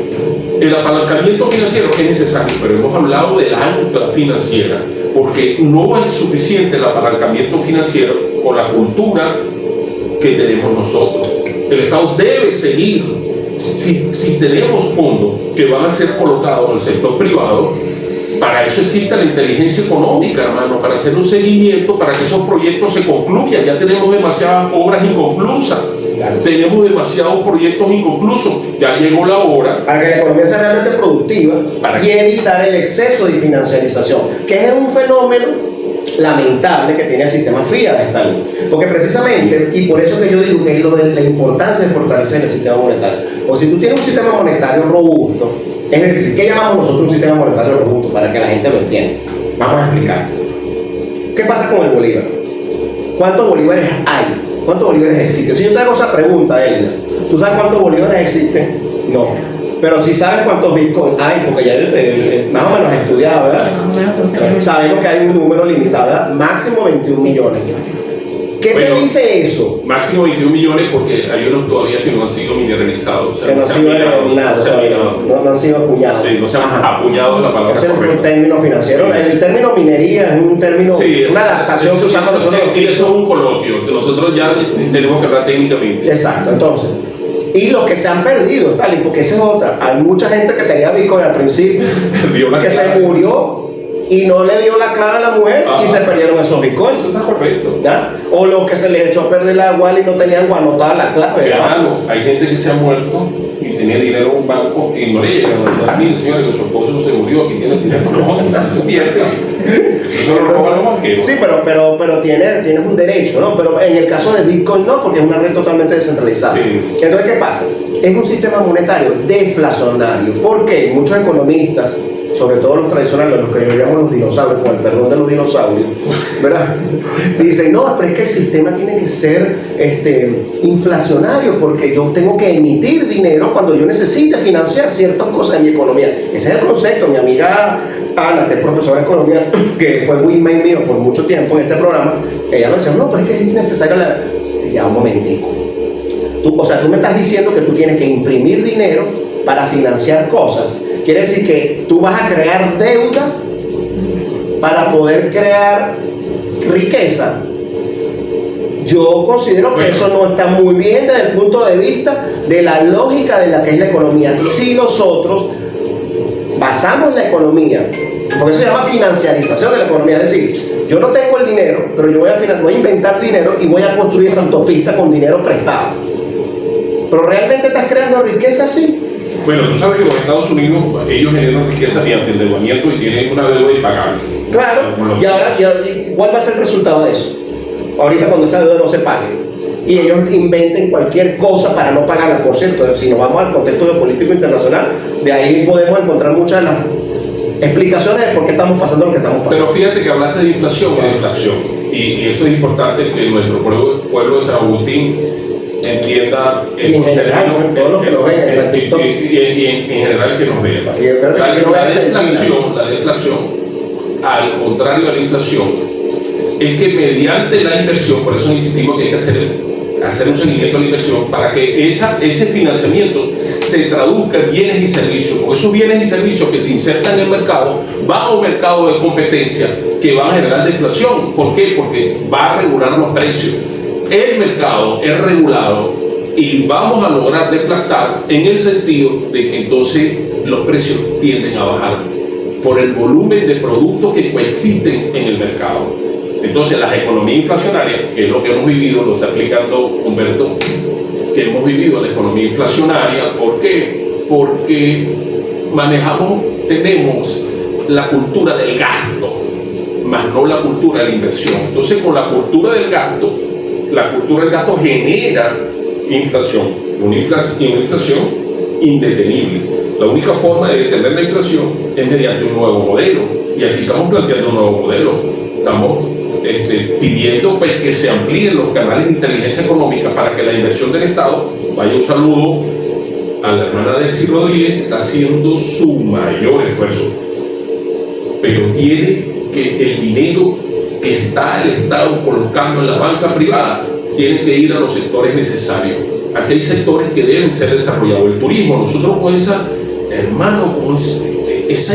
Speaker 2: El apalancamiento financiero es necesario, pero hemos hablado del ancla financiera, porque no es suficiente el apalancamiento financiero con la cultura que tenemos nosotros. El Estado debe seguir, si tenemos fondos que van a ser colocados en el sector privado, para eso existe la inteligencia económica, hermano, para hacer un seguimiento, para que esos proyectos se concluyan. Ya tenemos demasiadas obras inconclusas, tenemos demasiados proyectos inconclusos, ya llegó la hora.
Speaker 1: Para que la economía sea realmente productiva y evitar el exceso de financiarización, que es un fenómeno lamentable que tiene el sistema fiat de Stalin. Porque precisamente, y por eso que yo digo que es lo de la importancia de fortalecer el sistema monetario. O si tú tienes un sistema monetario robusto, es decir, ¿qué llamamos nosotros un sistema monetario robusto? Para que la gente lo entienda. Vamos a explicar. ¿Qué pasa con el bolívar? ¿Cuántos bolívares hay? ¿Cuántos bolívares existen? Si yo te hago esa pregunta, Elida, ¿tú sabes cuántos bolívares existen? No. Pero si sabes cuántos bitcoins hay, porque ya más o menos has estudiado, ¿verdad? Sabemos que hay un número limitado, ¿verdad? Máximo 21 millones. ¿Qué te dice eso?
Speaker 2: Máximo 21 millones, porque hay unos todavía que no han sido mineralizados. O sea,
Speaker 1: que no han sido denominados, no han sido acuñados.
Speaker 2: Sí, no se han apuñado la palabra.
Speaker 1: Ese es un término financiero. Sí. El término minería es un término, una adaptación que usamos nosotros.
Speaker 2: Y eso es un coloquio, que nosotros ya tenemos que hablar técnicamente.
Speaker 1: Exacto, entonces. Y los que se han perdido, Stalin, porque esa es otra. Hay mucha gente que tenía Bitcoin al principio, que se murió y no le dio la clave a la mujer. Ajá. Y se perdieron esos bitcoins.
Speaker 2: Eso está correcto.
Speaker 1: ¿Ya? O los que se les echó a perder la wallet y no tenían anotada la clave.
Speaker 2: Claro, hay gente que se ha muerto y tenía dinero en un banco y no le llegan a 2.000, señores, que su esposo se murió, aquí tiene el teléfono, no se pierde. Eso lo roban los banqueros.
Speaker 1: Sí, pero tienes un derecho, ¿no? Pero en el caso de Bitcoin no, porque es una red totalmente descentralizada. Sí. Entonces, ¿qué pasa? Es un sistema monetario deflacionario. ¿Por qué? Muchos economistas, sobre todo los tradicionales, los que yo llamo los dinosaurios, con el perdón de los dinosaurios, ¿verdad? Dicen, no, pero es que el sistema tiene que ser inflacionario, porque yo tengo que emitir dinero cuando yo necesite financiar ciertas cosas en mi economía. Ese es el concepto. Mi amiga Ana, que es profesora de economía, que fue wingman mío por mucho tiempo en este programa, ella me decía, no, pero es que es necesario Ya, un momentico. Tú me estás diciendo que tú tienes que imprimir dinero para financiar cosas. Quiere decir que tú vas a crear deuda para poder crear riqueza. Yo considero que eso no está muy bien desde el punto de vista de la lógica de la que es la economía. Si nosotros basamos la economía, porque eso se llama financiarización de la economía, es decir, yo no tengo el dinero, pero yo voy a inventar dinero y voy a construir esa autopista con dinero prestado. Pero realmente estás creando riqueza así.
Speaker 2: Bueno, tú sabes que los Estados Unidos, ellos generan riqueza mediante endeudamiento y tienen una deuda impagable.
Speaker 1: Claro, y ahora, ¿cuál va a ser el resultado de eso? Ahorita cuando esa deuda no se pague y ellos inventen cualquier cosa para no pagarla. Por cierto, si nos vamos al contexto geopolítico internacional, de ahí podemos encontrar muchas de las explicaciones de por qué estamos pasando lo que estamos pasando.
Speaker 2: Pero fíjate que hablaste de inflación y de inflación, y eso es importante que nuestro pueblo de San Agustín entienda
Speaker 1: y en general, todos los que nos ven en TikTok
Speaker 2: y en general que nos vean. La deflación, al contrario de la inflación, es que mediante la inversión, por eso insistimos que hay que hacer un seguimiento de la inversión para que ese financiamiento se traduzca en bienes y servicios, porque esos bienes y servicios que se insertan en el mercado van a un mercado de competencia que va a generar deflación. ¿Por qué? Porque va a regular los precios. El mercado es regulado y vamos a lograr deflactar en el sentido de que entonces los precios tienden a bajar. por el volumen de productos que coexisten en el mercado. Entonces, las economías inflacionarias, que es lo que hemos vivido, lo está explicando Humberto, que hemos vivido la economía inflacionaria. ¿Por qué? Porque tenemos la cultura del gasto, más no la cultura de la inversión. Entonces, con la cultura del gasto genera inflación, una inflación indetenible. La única forma de detener la inflación es mediante un nuevo modelo, y aquí estamos planteando un nuevo modelo. Estamos pidiendo pues, que se amplíen los canales de inteligencia económica para que la inversión del Estado, vaya un saludo a la hermana Delcy Rodríguez, que está haciendo su mayor esfuerzo, pero tiene que el dinero que está el Estado colocando en la banca privada tiene que ir a los sectores necesarios. Aquí hay sectores que deben ser desarrollados. El turismo, nosotros con esa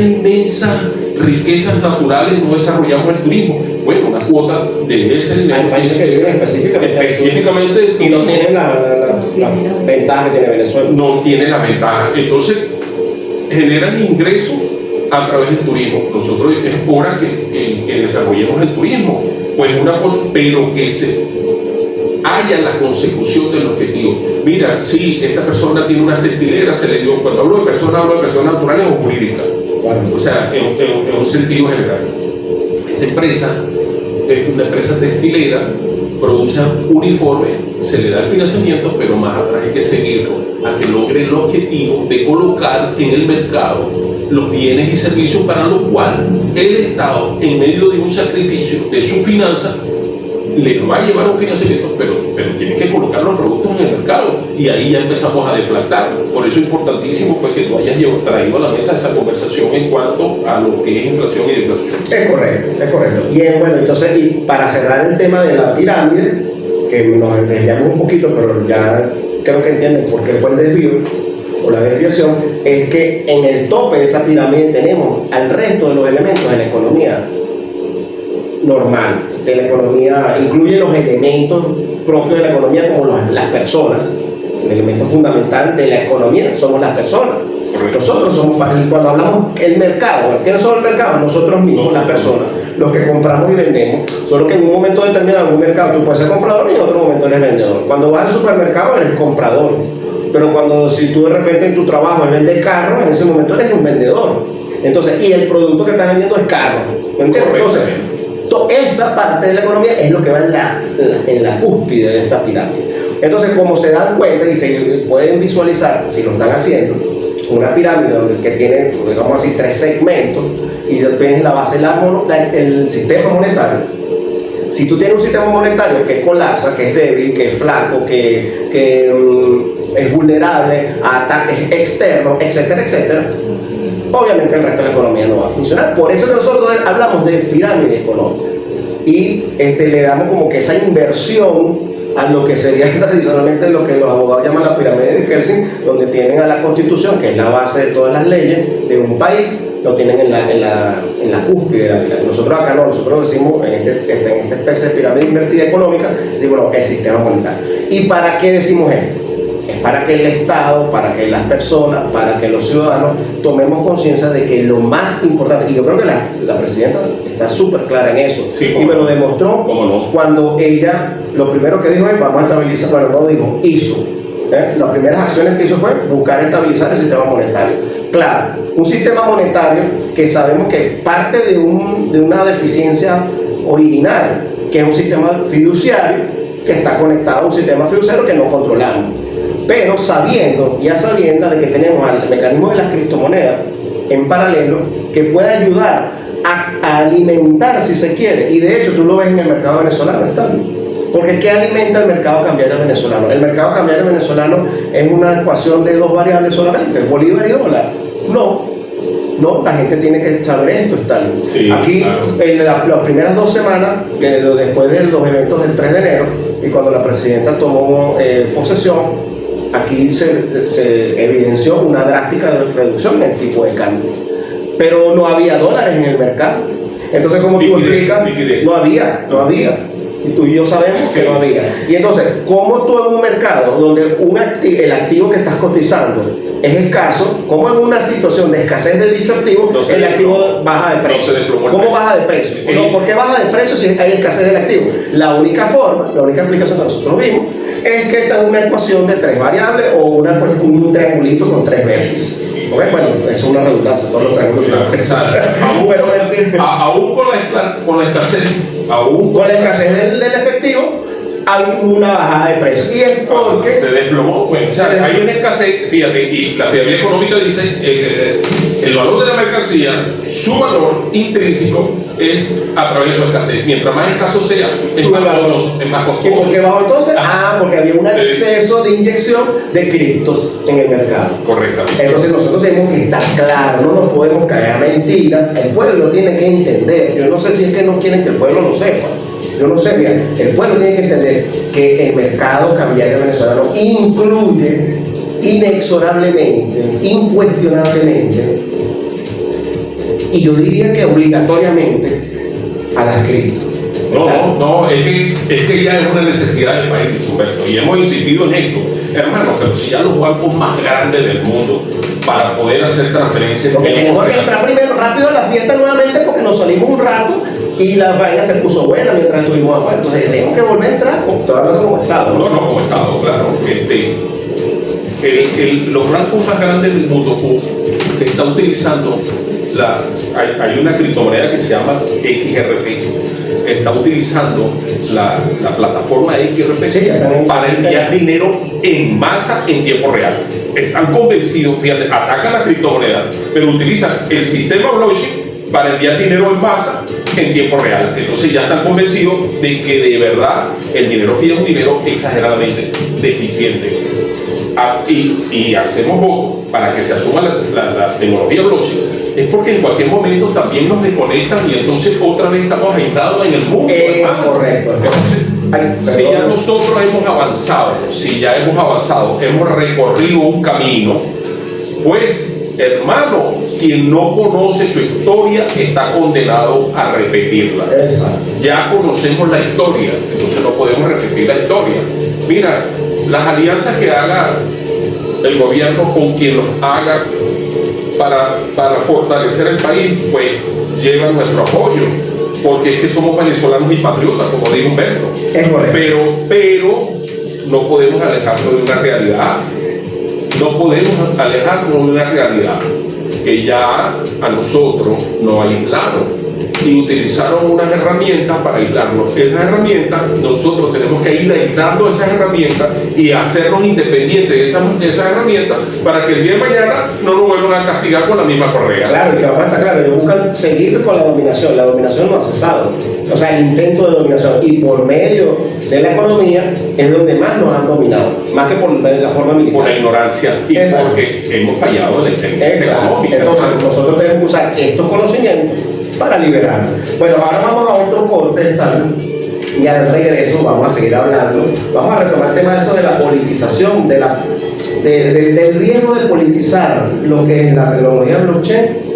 Speaker 2: inmensa riquezas naturales no desarrollamos el turismo. Bueno, una cuota de ese dinero.
Speaker 1: Hay países que viven específicamente y no tienen la ventaja que tiene Venezuela.
Speaker 2: No tiene la ventaja. Entonces, generan ingresos a través del turismo. Nosotros es hora que desarrollemos el turismo, pues pero que se haya la consecución del objetivo. Mira, si esta persona tiene unas textileras, se le dio, cuando hablo de personas naturales o jurídicas, o sea, en un sentido general. Esta empresa es una empresa textilera, produce uniformes, se le da el financiamiento, pero más atrás hay que seguirlo a que logre el objetivo de colocar en el mercado los bienes y servicios para lo cual el Estado, en medio de un sacrificio de su finanza, le va a llevar un financiamiento, pero tiene que colocar los productos en el mercado, y ahí ya empezamos a deflactar. Por eso es importantísimo pues, que tú hayas traído a la mesa esa conversación en cuanto a lo que es inflación y deflación.
Speaker 1: Es correcto. Y bueno, entonces, y para cerrar el tema de la pirámide, que nos desviamos un poquito, pero ya creo que entienden por qué fue el desvío o la desviación, es que en el tope de esa pirámide tenemos al resto de los elementos de la economía normal, de la economía, incluye los elementos propios de la economía como las personas. El elemento fundamental de la economía somos las personas. Nosotros somos, cuando hablamos del mercado, ¿qué no somos el mercado? Nosotros mismos, las personas, los que compramos y vendemos. Solo que en un momento determinado, en un mercado tú puedes ser comprador y en otro momento eres vendedor. Cuando vas al supermercado eres comprador, pero si tú de repente en tu trabajo es vender carros, en ese momento eres un vendedor. Entonces, y el producto que estás vendiendo es carro, ¿me entiendes? Entonces, esa parte de la economía es lo que va en la cúspide de esta pirámide. Entonces, como se dan cuenta y se pueden visualizar, si lo están haciendo, una pirámide que tiene, digamos así, 3 segmentos, y tienes la base el sistema monetario. Si tú tienes un sistema monetario que colapsa, que es débil, que es flaco, que es vulnerable a ataques externos, etcétera, etcétera, obviamente el resto de la economía no va a funcionar. Por eso que nosotros hablamos de pirámide económica y le damos como que esa inversión a lo que sería tradicionalmente lo que los abogados llaman la pirámide de Kelsen, donde tienen a la Constitución, que es la base de todas las leyes de un país, lo tienen en la cúspide de la pirámide. Nosotros acá no, nosotros decimos en esta especie de pirámide invertida económica, digo, no, el sistema monetario. ¿Y para qué decimos esto? Es para que el Estado, para que las personas, para que los ciudadanos tomemos conciencia de que lo más importante, y yo creo que la presidenta está súper clara en eso,
Speaker 2: sí,
Speaker 1: y me lo demostró cuando ella, lo primero que dijo es, vamos a estabilizar, bueno, no dijo, hizo. Las primeras acciones que hizo fue buscar estabilizar el sistema monetario. Claro, un sistema monetario que sabemos que parte de una deficiencia original, que es un sistema fiduciario, que está conectado a un sistema fiduciario que no controlamos. Pero sabiendo de que tenemos el mecanismo de las criptomonedas en paralelo, que puede ayudar a alimentar, si se quiere, y de hecho tú lo ves en el mercado venezolano, ¿está? Porque ¿qué alimenta el mercado cambiario venezolano? El mercado cambiario venezolano es una ecuación de 2 variables solamente, bolívar y dólar. No, la gente tiene que saber esto, está.
Speaker 2: Sí,
Speaker 1: aquí,
Speaker 2: claro.
Speaker 1: en las primeras 2 semanas, después de los eventos del 3 de enero, y cuando la presidenta tomó posesión, aquí se evidenció una drástica reducción en el tipo de cambio. Pero no había dólares en el mercado. Entonces, como tú explicas, no había. Y tú y yo sabemos que no había. Y entonces, ¿cómo tú en un mercado donde el activo que estás cotizando es escaso, cómo en una situación de escasez de dicho activo, el activo baja de precio? ¿Cómo baja de precio? No, ¿por qué baja de precio si hay escasez del activo? La única forma, la única explicación que nosotros vimos es que está en una ecuación de 3 variables o un triangulito con 3 vértices. ¿Okay? Bueno, eso es una redundancia, todos los triángulos tienen 3
Speaker 2: aún con la escasez,
Speaker 1: con la escasez del efectivo, hay una bajada de precios. Y es porque
Speaker 2: se desplomó. Pues, o sea, hay una escasez, fíjate, y la teoría económica dice el valor de la mercancía, su valor intrínseco es a través de su escasez. Mientras más escaso sea, es más costoso.
Speaker 1: ¿Y por qué bajó entonces? Porque había un exceso de inyección de criptos en el mercado.
Speaker 2: Correcto.
Speaker 1: Entonces nosotros tenemos que estar claros, no nos podemos caer a mentira. El pueblo lo tiene que entender. Yo no sé si es que no quieren que el pueblo lo sepa. Yo no sé, mira, el pueblo tiene que entender que el mercado cambiario venezolano incluye inexorablemente, incuestionablemente, y yo diría que obligatoriamente, a las criptos.
Speaker 2: No, es que ya es una necesidad del país, Humberto, y hemos insistido en esto. Hermano, pero si ya los bancos más grandes del mundo, para poder hacer transferencias...
Speaker 1: Porque tenemos que entrar primero rápido a la fiesta nuevamente porque nos salimos un rato y la vaina se puso buena mientras estuvimos afuera. Entonces tenemos que volver a entrar, todavía hablando como Estado.
Speaker 2: No, como Estado, claro. Los bancos más grandes del mundo que están utilizando hay una criptomoneda que se llama XRP. Está utilizando la plataforma XRP para enviar dinero en masa en tiempo real. Están convencidos, fíjate, atacan la criptomoneda, pero utilizan el sistema blockchain para enviar dinero en masa en tiempo real. Entonces ya están convencidos de que de verdad el dinero fiat es un dinero exageradamente deficiente. Y hacemos voto para que se asuma la tecnología blockchain. Es porque en cualquier momento también nos desconectan y entonces otra vez estamos aislados en el mundo.
Speaker 1: Correcto.
Speaker 2: Entonces, si ya nosotros hemos avanzado, hemos recorrido un camino, pues hermano, quien no conoce su historia está condenado a repetirla.
Speaker 1: Exacto.
Speaker 2: Ya conocemos la historia, entonces no podemos repetir la historia. Mira, las alianzas que haga el gobierno con quien los haga para fortalecer el país, pues llevan nuestro apoyo, porque es que somos venezolanos y patriotas, como dijo Humberto.
Speaker 1: Es correcto.
Speaker 2: Pero no podemos alejarnos de una realidad. No podemos alejarnos de una realidad que ya a nosotros nos aislaron y utilizaron unas herramientas para aislarnos. Esas herramientas, nosotros tenemos que ir aislando esas herramientas y hacernos independientes de esas herramientas para que el día de mañana no nos vuelvan a castigar con la misma correa.
Speaker 1: Claro, y que vamos a estar claros, ellos buscan seguir con la dominación. La dominación no ha cesado. O sea, el intento de dominación. Y por medio de la economía es donde más nos han dominado, más que por la forma militar.
Speaker 2: Por la ignorancia y porque hemos fallado en la inteligencia económica.
Speaker 1: Entonces, nosotros tenemos que usar estos conocimientos para liberarnos. Bueno, ahora vamos a otro corte, y al regreso vamos a seguir hablando. Vamos a retomar el tema de eso de la politización, del riesgo de politizar lo que es la tecnología blockchain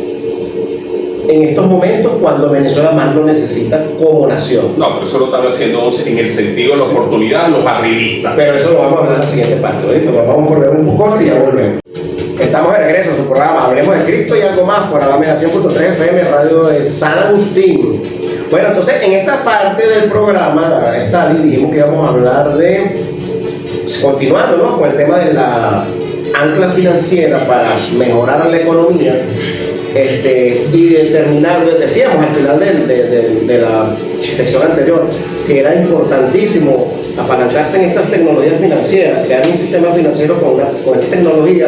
Speaker 1: en estos momentos cuando Venezuela más lo necesita como nación.
Speaker 2: No, pero eso lo están haciendo en el sentido de la oportunidad los arribistas.
Speaker 1: Pero eso lo vamos a hablar en la siguiente parte, ¿eh? Vamos a volver un poco corto y ya volvemos. Estamos de regreso a su programa Hablemos de Cripto y algo más por Alameda 100.3 FM, radio de San Agustín. Bueno, entonces en esta parte del programa, Stalin, dijimos que íbamos a hablar de, continuando, ¿no?, con el tema de la ancla financiera para mejorar la economía. Y determinar, decíamos al final de la sección anterior, que era importantísimo apalancarse en estas tecnologías financieras, crear un sistema financiero con esta tecnología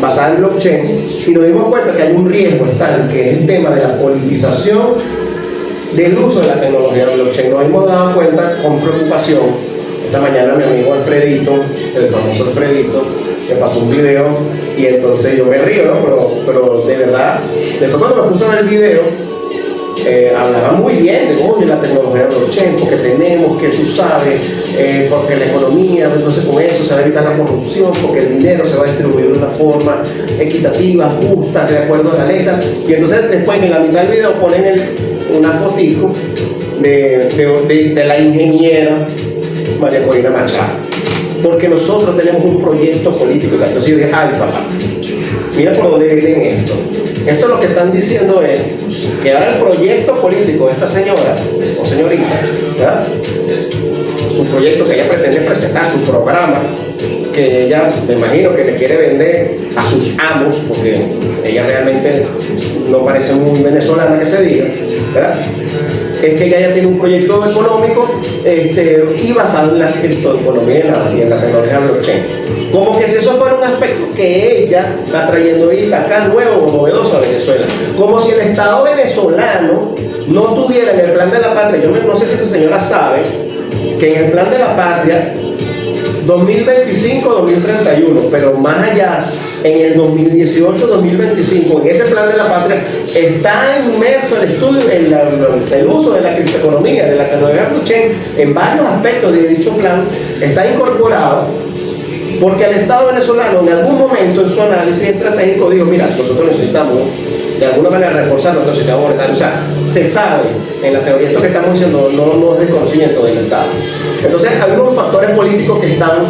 Speaker 1: basada en blockchain, y nos dimos cuenta que hay un riesgo tal, que es el tema de la politización del uso de la tecnología blockchain. Nos hemos dado cuenta con preocupación. Esta mañana mi amigo Alfredito, el famoso Alfredito, me pasó un video y entonces yo me río, ¿no? Pero de verdad, después cuando me puse a ver el video, hablaba muy bien de la tecnología blockchain, porque tenemos que, tú sabes, porque la economía, entonces con eso se va a evitar la corrupción, porque el dinero se va a distribuir de una forma equitativa, justa, de acuerdo a la ley. Y entonces después en la mitad del video ponen una fotico de la ingeniera María Corina Machado. Porque nosotros tenemos un proyecto político. Entonces yo dije, ay papá, mira por dónde vienen esto. Esto lo que están diciendo es que ahora el proyecto político de esta señora o señorita, ¿verdad? Su proyecto que ella pretende presentar, su programa, que ella, me imagino que le quiere vender a sus amos, porque ella realmente no parece muy venezolana que se diga, ¿verdad? Es que ella ya tiene un proyecto económico y basado en la criptoeconomía y en la tecnología blockchain. Como que si eso fuera un aspecto que ella está trayendo ahorita acá nuevo o novedoso a Venezuela. Como si el Estado venezolano no tuviera en el plan de la patria, yo no sé si esa señora sabe, que en el plan de la patria 2025-2031, pero más allá, en el 2018-2025, en ese plan de la patria, está inmerso el estudio, el uso de la criptoeconomía, de la tecnología blockchain, en varios aspectos de dicho plan, está incorporado, porque el Estado venezolano en algún momento en su análisis estratégico dijo, mira, nosotros necesitamos de alguna manera reforzar nuestro sistema monetario. O sea, se sabe en la teoría, esto que estamos diciendo no es desconocimiento del Estado. Entonces hay unos factores políticos que están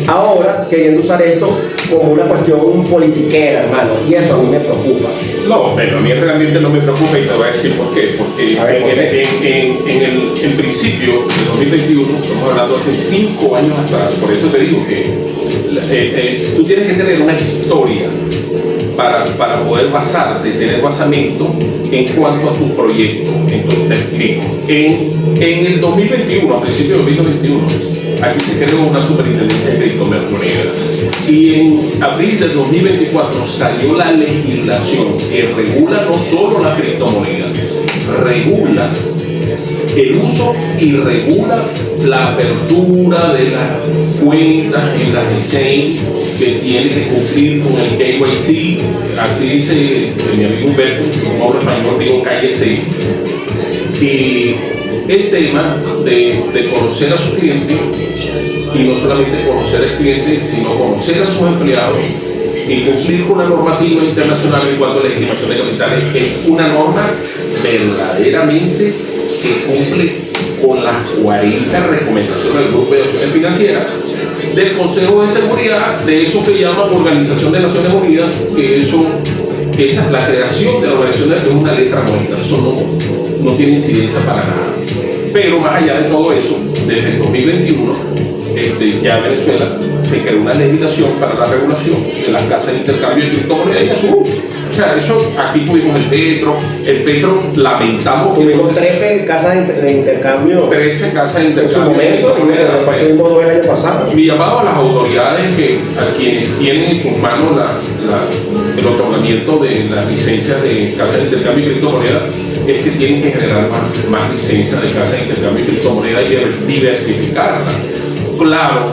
Speaker 1: ahora queriendo usar esto como una cuestión politiquera, hermano, y eso a mí me preocupa.
Speaker 2: No, pero a mí realmente no me preocupa y te voy a decir por qué. Porque en el principio de 2021, estamos hablando hace 5 años atrás, por eso te digo que tú tienes que tener una historia para poder basarte, tener basamento en cuanto a tu proyecto. Entonces te explico. En el 2021, a principios de 2021, aquí se creó una superintendencia de criptomonedas y en abril del 2024 salió la legislación que regula no solo la criptomoneda, regula el uso y regula la apertura de las cuentas en las exchange que tiene que cumplir con el KYC, así dice mi amigo Humberto, un hombre español, digo KYC, y el tema de conocer a su cliente, y no solamente conocer al cliente, sino conocer a sus empleados y cumplir con una normativa internacional en cuanto a legitimación de capitales. Es una norma verdaderamente que cumple con las 40 recomendaciones del Grupo de Acciones Financieras, del Consejo de Seguridad, de eso que llaman Organización de Naciones Unidas, que esa, la creación de la organización es una letra muerta, eso no tiene incidencia para nada. Pero más allá de todo eso, desde el 2021, ya en Venezuela se creó una legislación para la regulación de las casas de intercambio de criptomonedas y de su uso. O sea, eso, aquí tuvimos el Petro lamentamos.
Speaker 1: Tuvimos 13 casas de intercambio.
Speaker 2: 13 casas de intercambio.
Speaker 1: En su momento, y después tuvimos 2 el año pasado.
Speaker 2: Mi llamado a las autoridades a quienes tienen en sus manos el otorgamiento de las licencias de casas de intercambio de criptomonedas es que tienen que generar más licencias de casas de intercambio de criptomonedas y diversificarlas. Claro,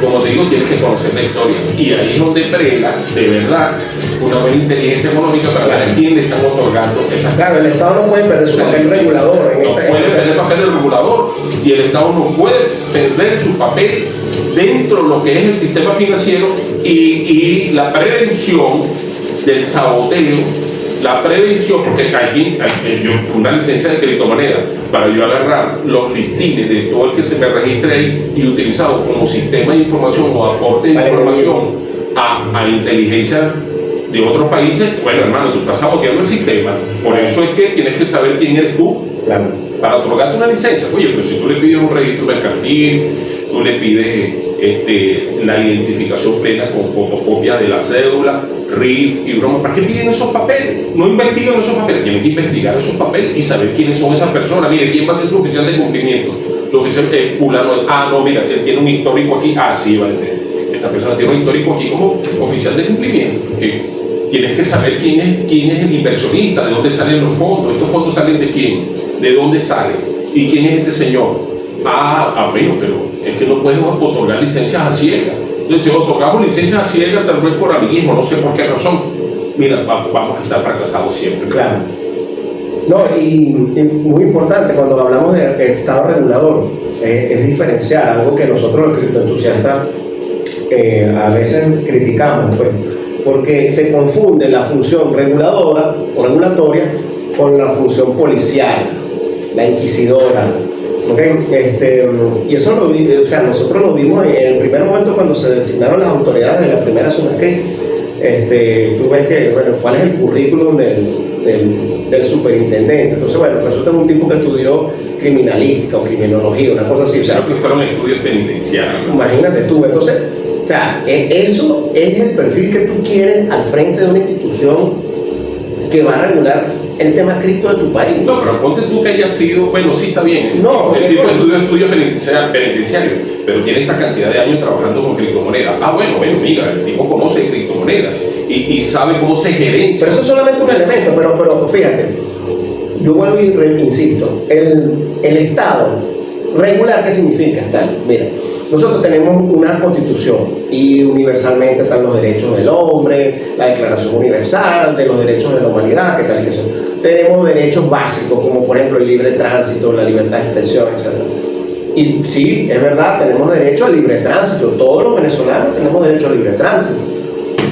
Speaker 2: como te digo, tienes que conocer la historia y ahí es donde prela de verdad una buena inteligencia económica para ver a quién le están otorgando esas.
Speaker 1: Claro, el Estado no puede perder su papel regulador.
Speaker 2: No puede perder el papel del regulador y el Estado no puede perder su papel dentro de lo que es el sistema financiero y la prevención del saboteo. La prevención, porque una licencia de criptomoneda, para yo agarrar los listines de todo el que se me registre ahí y utilizado como sistema de información o aporte de información a inteligencia de otros países, bueno hermano, tú estás saboteando el sistema. Por eso es que tienes que saber quién eres tú para otorgarte una licencia. Oye, pero si tú le pides un registro mercantil, tú le pides la identificación plena con fotocopias de la cédula, RIF y broma. ¿Para qué piden esos papeles? No investigan esos papeles, tienen que investigar esos papeles y saber quiénes son esas personas. Mire, ¿quién va a ser su oficial de cumplimiento? Su oficial, fulano, no, mira, él tiene un histórico aquí, sí, vale, esta persona tiene un histórico aquí como oficial de cumplimiento. Que tienes que saber quién es el inversionista, de dónde salen los fondos, estos fondos salen de quién, de dónde salen y quién es este señor. Bueno, pero es que no podemos otorgar licencias a ciegas. Entonces, si otorgamos licencias a ciegas, tal vez por amiguismo, no sé por qué razón, mira, vamos a estar fracasados siempre.
Speaker 1: Claro. No, y muy importante, cuando hablamos de Estado regulador, es diferenciar algo que nosotros los criptoentusiastas a veces criticamos, pues, porque se confunde la función reguladora o regulatoria con la función policial. la inquisidora. Okay. Y eso nosotros lo vimos en el primer momento cuando se designaron las autoridades de la primera SUNACRIT. Tú ves que, bueno, cuál es el currículum del superintendente. Entonces, bueno, resulta un tipo que estudió criminalística o criminología, una cosa así. O sea,
Speaker 2: creo que fueron estudios penitenciarios.
Speaker 1: Imagínate tú. Entonces, o sea, eso es el perfil que tú quieres al frente de una institución que va a regular el tema cripto de tu país.
Speaker 2: No, pero ponte tú que haya sido, bueno, sí está bien,
Speaker 1: no,
Speaker 2: el tipo estudió estudios penitenciarios, pero tiene esta cantidad de años trabajando con criptomonedas. Bueno, mira, el tipo conoce criptomonedas y sabe cómo se gerencia.
Speaker 1: Pero eso es solamente un elemento, pero fíjate, yo vuelvo y insisto, el Estado regular, ¿qué significa? Mira, nosotros tenemos una constitución y universalmente están los derechos del hombre, la declaración universal de los derechos de la humanidad, que tal y que son. Tenemos derechos básicos como por ejemplo el libre tránsito, la libertad de expresión, etc. Y sí, es verdad, tenemos derecho al libre tránsito, todos los venezolanos tenemos derecho al libre tránsito.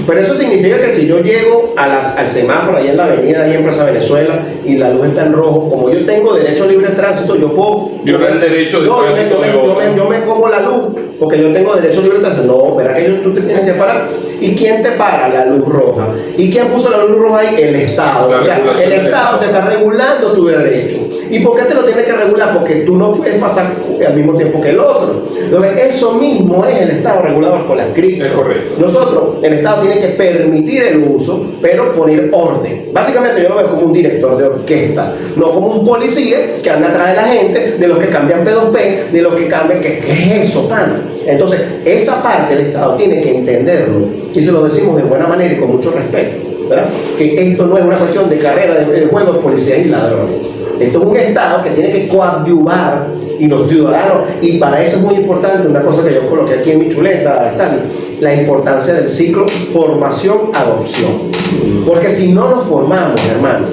Speaker 1: Pero eso significa que si yo llego al semáforo ahí en la avenida, ahí en Plaza Venezuela, y la luz está en rojo, como yo tengo derecho a libre tránsito, yo puedo...
Speaker 2: Violar el derecho de
Speaker 1: yo me como la luz, porque yo tengo derecho a libre tránsito. No, ¿verdad que tú te tienes que parar? ¿Y quién te para la luz roja? ¿Y quién puso la luz roja ahí? El Estado. O sea, el Estado te está regulando tu derecho. ¿Y por qué te lo tiene que regular? Porque tú no puedes pasar al mismo tiempo que el otro. Entonces, eso mismo es el Estado regulador con las cripto.
Speaker 2: Es correcto.
Speaker 1: Nosotros, el Estado tiene que permitir el uso, pero poner orden. Básicamente yo lo veo como un director de orquesta, no como un policía que anda atrás de la gente, de los que cambian P2P, de los que cambian... ¿Qué es eso, pana? Entonces, esa parte el Estado tiene que entenderlo, y se lo decimos de buena manera y con mucho respeto, ¿verdad? Que esto no es una cuestión de carrera de juego de policías y ladrones. Esto es un Estado que tiene que coadyuvar, y los ciudadanos, y para eso es muy importante una cosa que yo coloqué aquí en mi chuleta, la importancia del ciclo formación-adopción. Porque si no nos formamos, hermano,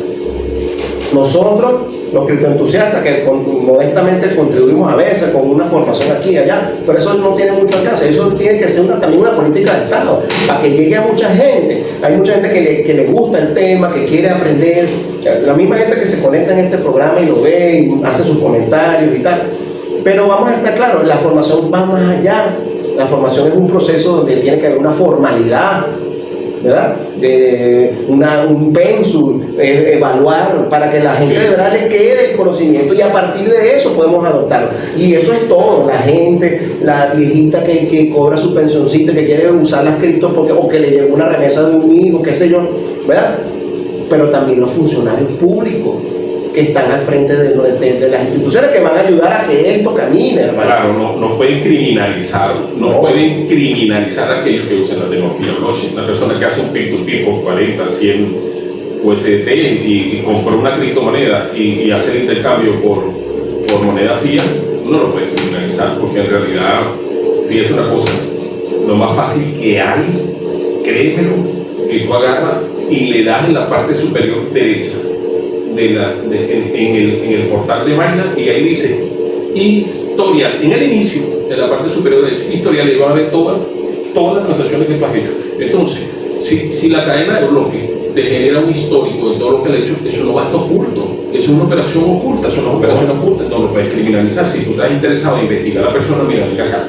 Speaker 1: nosotros, los criptoentusiastas, que modestamente contribuimos a veces con una formación aquí y allá, pero eso no tiene mucho alcance. Eso tiene que ser también una política de Estado, para que llegue a mucha gente. Hay mucha gente que le gusta el tema, que quiere aprender. La misma gente que se conecta en este programa y lo ve y hace sus comentarios y tal. Pero vamos a estar claros, la formación va más allá. La formación es un proceso donde tiene que haber una formalidad, ¿verdad? Un pénsul, evaluar para que la gente de verdad le quede el conocimiento, y a partir de eso podemos adoptarlo. Y eso es todo. La gente, la viejita que cobra su pensioncita, que quiere usar las criptos o que le llegó una remesa de un hijo, qué sé yo, ¿verdad? Pero también los funcionarios públicos que están al frente de las instituciones que van a ayudar a que esto camine, hermano.
Speaker 2: Claro, no pueden criminalizar, no pueden criminalizar a aquellos que usan la tecnología blockchain. La persona que hace un peer-to-peer con 40, 100 USDT y compra una criptomoneda y hace el intercambio por moneda fiat, no lo puede criminalizar, porque en realidad, fíjate una cosa, lo más fácil que hay, créemelo, que tú agarras y le das en la parte superior derecha en el portal de Magna, y ahí dice historial, en el inicio de la parte superior derecha, historial, y van a ver todas las transacciones que tú has hecho. Entonces, si la cadena de bloque te genera un histórico de todo lo que le has hecho, eso no va a estar oculto, eso es una operación oculta, eso no es una operación oculta, no lo puedes criminalizar. Si tú estás interesado en investigar a la persona, mira acá,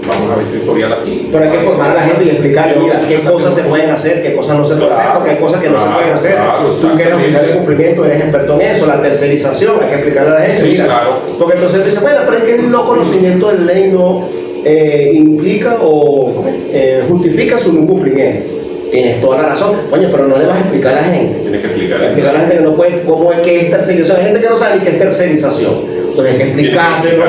Speaker 2: vamos a ver tu historial aquí.
Speaker 1: Pero hay que formar a la gente y explicarle, mira, qué cosas se pueden hacer, qué cosas no se pueden hacer, porque hay cosas que no se pueden hacer. Tú que eres oficial de cumplimiento, eres experto en eso. La tercerización, hay que explicarle a la gente, mira.
Speaker 2: Claro.
Speaker 1: Porque entonces dice, bueno, pero es que el no conocimiento de ley no implica o justifica su incumplimiento. Tienes toda la razón, coño, pero no le vas a explicar a la gente.
Speaker 2: Tienes que explicar
Speaker 1: a la gente que no puede, cómo es que es tercerización. Hay gente que no sabe ni qué es tercerización. Entonces hay que explicárselo,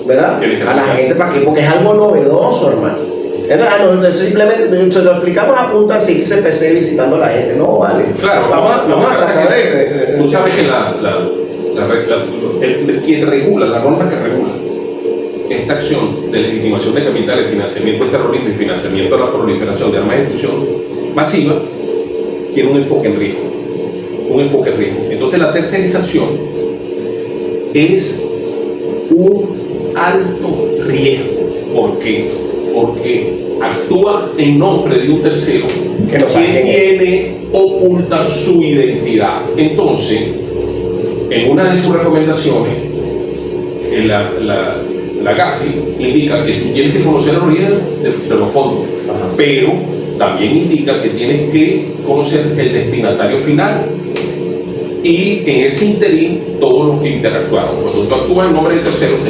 Speaker 1: ¿verdad? A la gente, ¿para qué? Porque es algo novedoso, hermano. Entonces, simplemente se lo explicamos a punta así, se PC visitando a la gente. No, vale.
Speaker 2: Claro,
Speaker 1: vamos a tratar de.
Speaker 2: Tú sabes que quien regula, la norma que regula esta acción de legitimación de capitales, financiamiento del terrorismo y financiamiento de la proliferación de armas de destrucción masiva, tiene un enfoque en riesgo. Entonces la tercerización es un alto riesgo. ¿Por qué? Porque actúa en nombre de un tercero que tiene oculta su identidad. Entonces, en una de sus recomendaciones, la GAFI indica que tú tienes que conocer el origen de los fondos, pero también indica que tienes que conocer el destinatario final y en ese interín todos los que interactuaron. Cuando tú actúas en nombre de terceros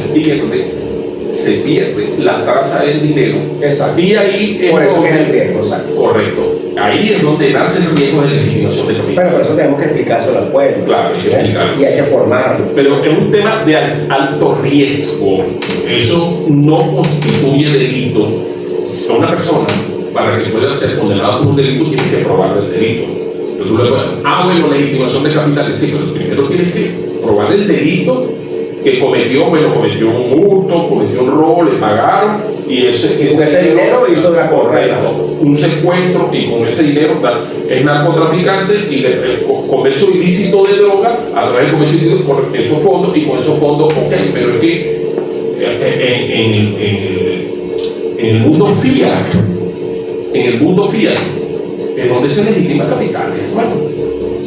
Speaker 2: se pierde la traza del dinero.
Speaker 1: Exacto.
Speaker 2: Y ahí es
Speaker 1: por eso
Speaker 2: donde,
Speaker 1: es el riesgo, exacto.
Speaker 2: Correcto. Ahí es donde nace el riesgo de legitimación de capital.
Speaker 1: Pero por eso tenemos que explicárselo al pueblo.
Speaker 2: Claro, hay que explicarlo.
Speaker 1: Y hay que formarlo.
Speaker 2: Pero es un tema de alto riesgo. Eso no constituye delito. A una persona, para que pueda ser condenada por un delito, tiene que probar el delito. Pero luego, bueno, legitimación de capital, sí, pero primero tienes que probar el delito que cometió. Bueno, cometió un hurto, cometió un robo, le pagaron y ese
Speaker 1: dinero hizo la
Speaker 2: correcto, un secuestro, y con ese dinero es narcotraficante y comercio ilícito de droga a través del comercio ilícito con esos fondos, y con esos fondos, ok, pero es que en el mundo fiat, es donde se legitima capitales, hermano.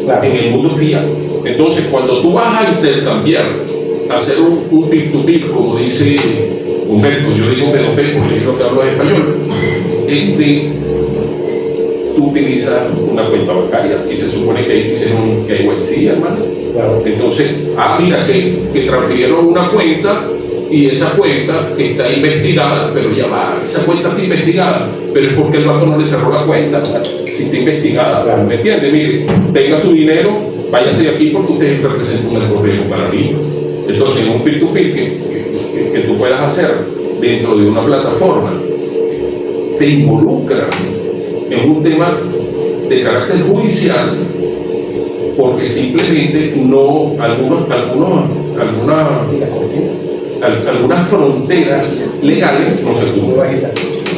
Speaker 2: Claro. En el mundo fiat. Entonces, cuando tú vas a intercambiar, hacer un peer-to-peer, como dice Humberto, yo digo P2P porque es lo que hablo español, tú utilizas una cuenta bancaria y se supone que ahí hicieron un KYC, hermano. Claro. Entonces, mira, que transfirieron una cuenta y esa cuenta está investigada, pero ya va, esa cuenta está investigada, pero es porque el banco no le cerró la cuenta, si está investigada, claro. ¿Me entiendes? Mire, tenga su dinero, váyase de aquí porque usted representa un alto riesgo para mí. Entonces, en un peer-to-peer que tú puedas hacer dentro de una plataforma, te involucra en un tema de carácter judicial, porque simplemente algunas fronteras legales no se cumplen.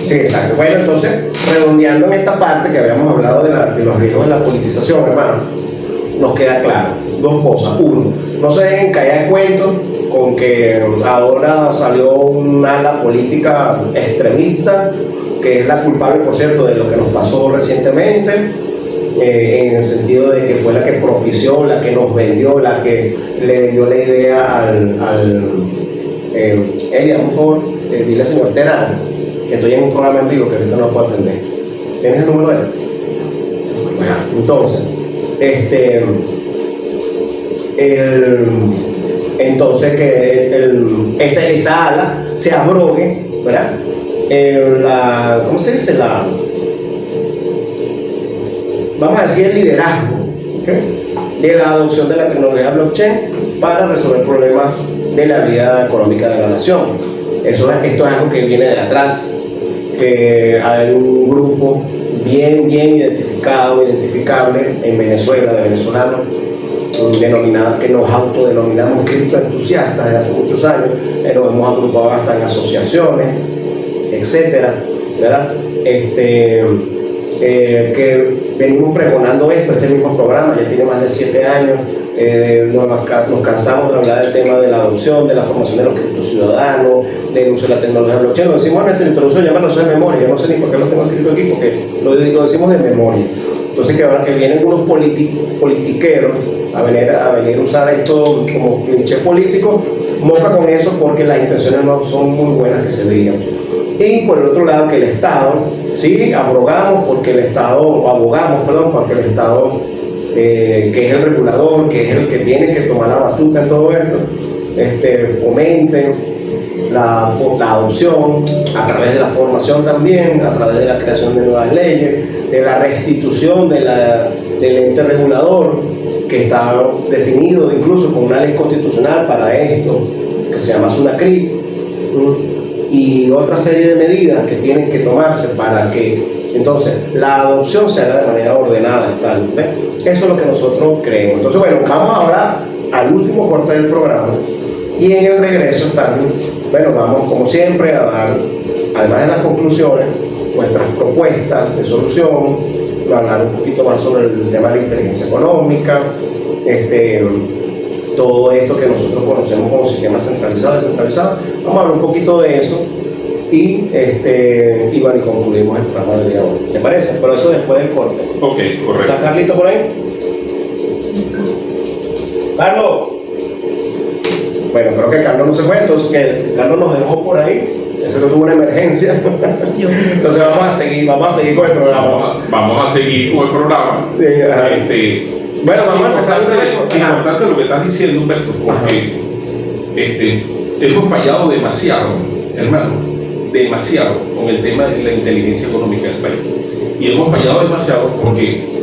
Speaker 1: Sí, exacto. Bueno, entonces, redondeando en esta parte que habíamos hablado de los riesgos de la politización, hermano, nos queda claro dos cosas. Uno, no se dejen caer cuentos con que ahora salió un ala política extremista, que es la culpable, por cierto, de lo que nos pasó recientemente, en el sentido de que fue la que propició, la que nos vendió, la que le dio la idea Elia, por favor, dile al señor Terán que estoy en un programa en vivo que ahorita no puedo atender. ¿Tienes el número de él? Entonces, entonces que esa ala se abrogue, ¿verdad? ¿Cómo se dice? Vamos a decir el liderazgo, ¿okay?, de la adopción de la tecnología blockchain para resolver problemas de la vida económica de la nación. Esto es algo que viene de atrás, que hay un grupo bien identificable en Venezuela, de venezolanos, que nos autodenominamos criptoentusiastas desde hace muchos años, nos hemos agrupado hasta en asociaciones, etcétera, ¿verdad? Que venimos pregonando este mismo programa, ya tiene más de 7 años. Nos cansamos de hablar del tema de la adopción, de la formación de los criptociudadanos, del uso de la tecnología blockchain. Lo decimos en nuestra introducción, ya me lo sé de memoria, yo no sé ni por qué lo tengo escrito aquí, porque lo decimos de memoria. Entonces, que ahora que vienen unos politiqueros a venir a usar esto como cliché político, moca con eso porque las intenciones no son muy buenas que se digan. Y por el otro lado, que el Estado, sí, abogamos porque el Estado, porque el Estado, que es el regulador, que es el que tiene que tomar la batuta en todo esto, fomente la adopción a través de la formación también, a través de la creación de nuevas leyes, de la restitución del ente regulador, que está definido incluso con una ley constitucional para esto, que se llama SUNACRIP, y otra serie de medidas que tienen que tomarse para que entonces la adopción se haga de manera ordenada, tal, ¿ves? Eso es lo que nosotros creemos. Entonces, bueno, vamos ahora al último corte del programa, y en el regreso también, bueno, vamos como siempre a dar, además de las conclusiones, nuestras propuestas de solución, hablar un poquito más sobre el tema de la inteligencia económica, todo esto que nosotros conocemos como sistema centralizado, descentralizado. Vamos a hablar un poquito de eso y bueno, y concluimos el programa del día de hoy. ¿Te parece? Pero eso después del corte.
Speaker 2: Ok, correcto.
Speaker 1: ¿Está Carlito por ahí? ¡Carlos! Bueno, creo que Carlos no se fue, entonces Carlos nos dejó por ahí. Eso que tuvo una emergencia. Entonces vamos a seguir con el programa.
Speaker 2: Vamos a seguir con el programa.
Speaker 1: Bueno, vamos a empezar.
Speaker 2: Importante lo que estás diciendo, Humberto, porque hemos fallado demasiado, hermano, demasiado con el tema de la inteligencia económica del país. Y hemos fallado demasiado porque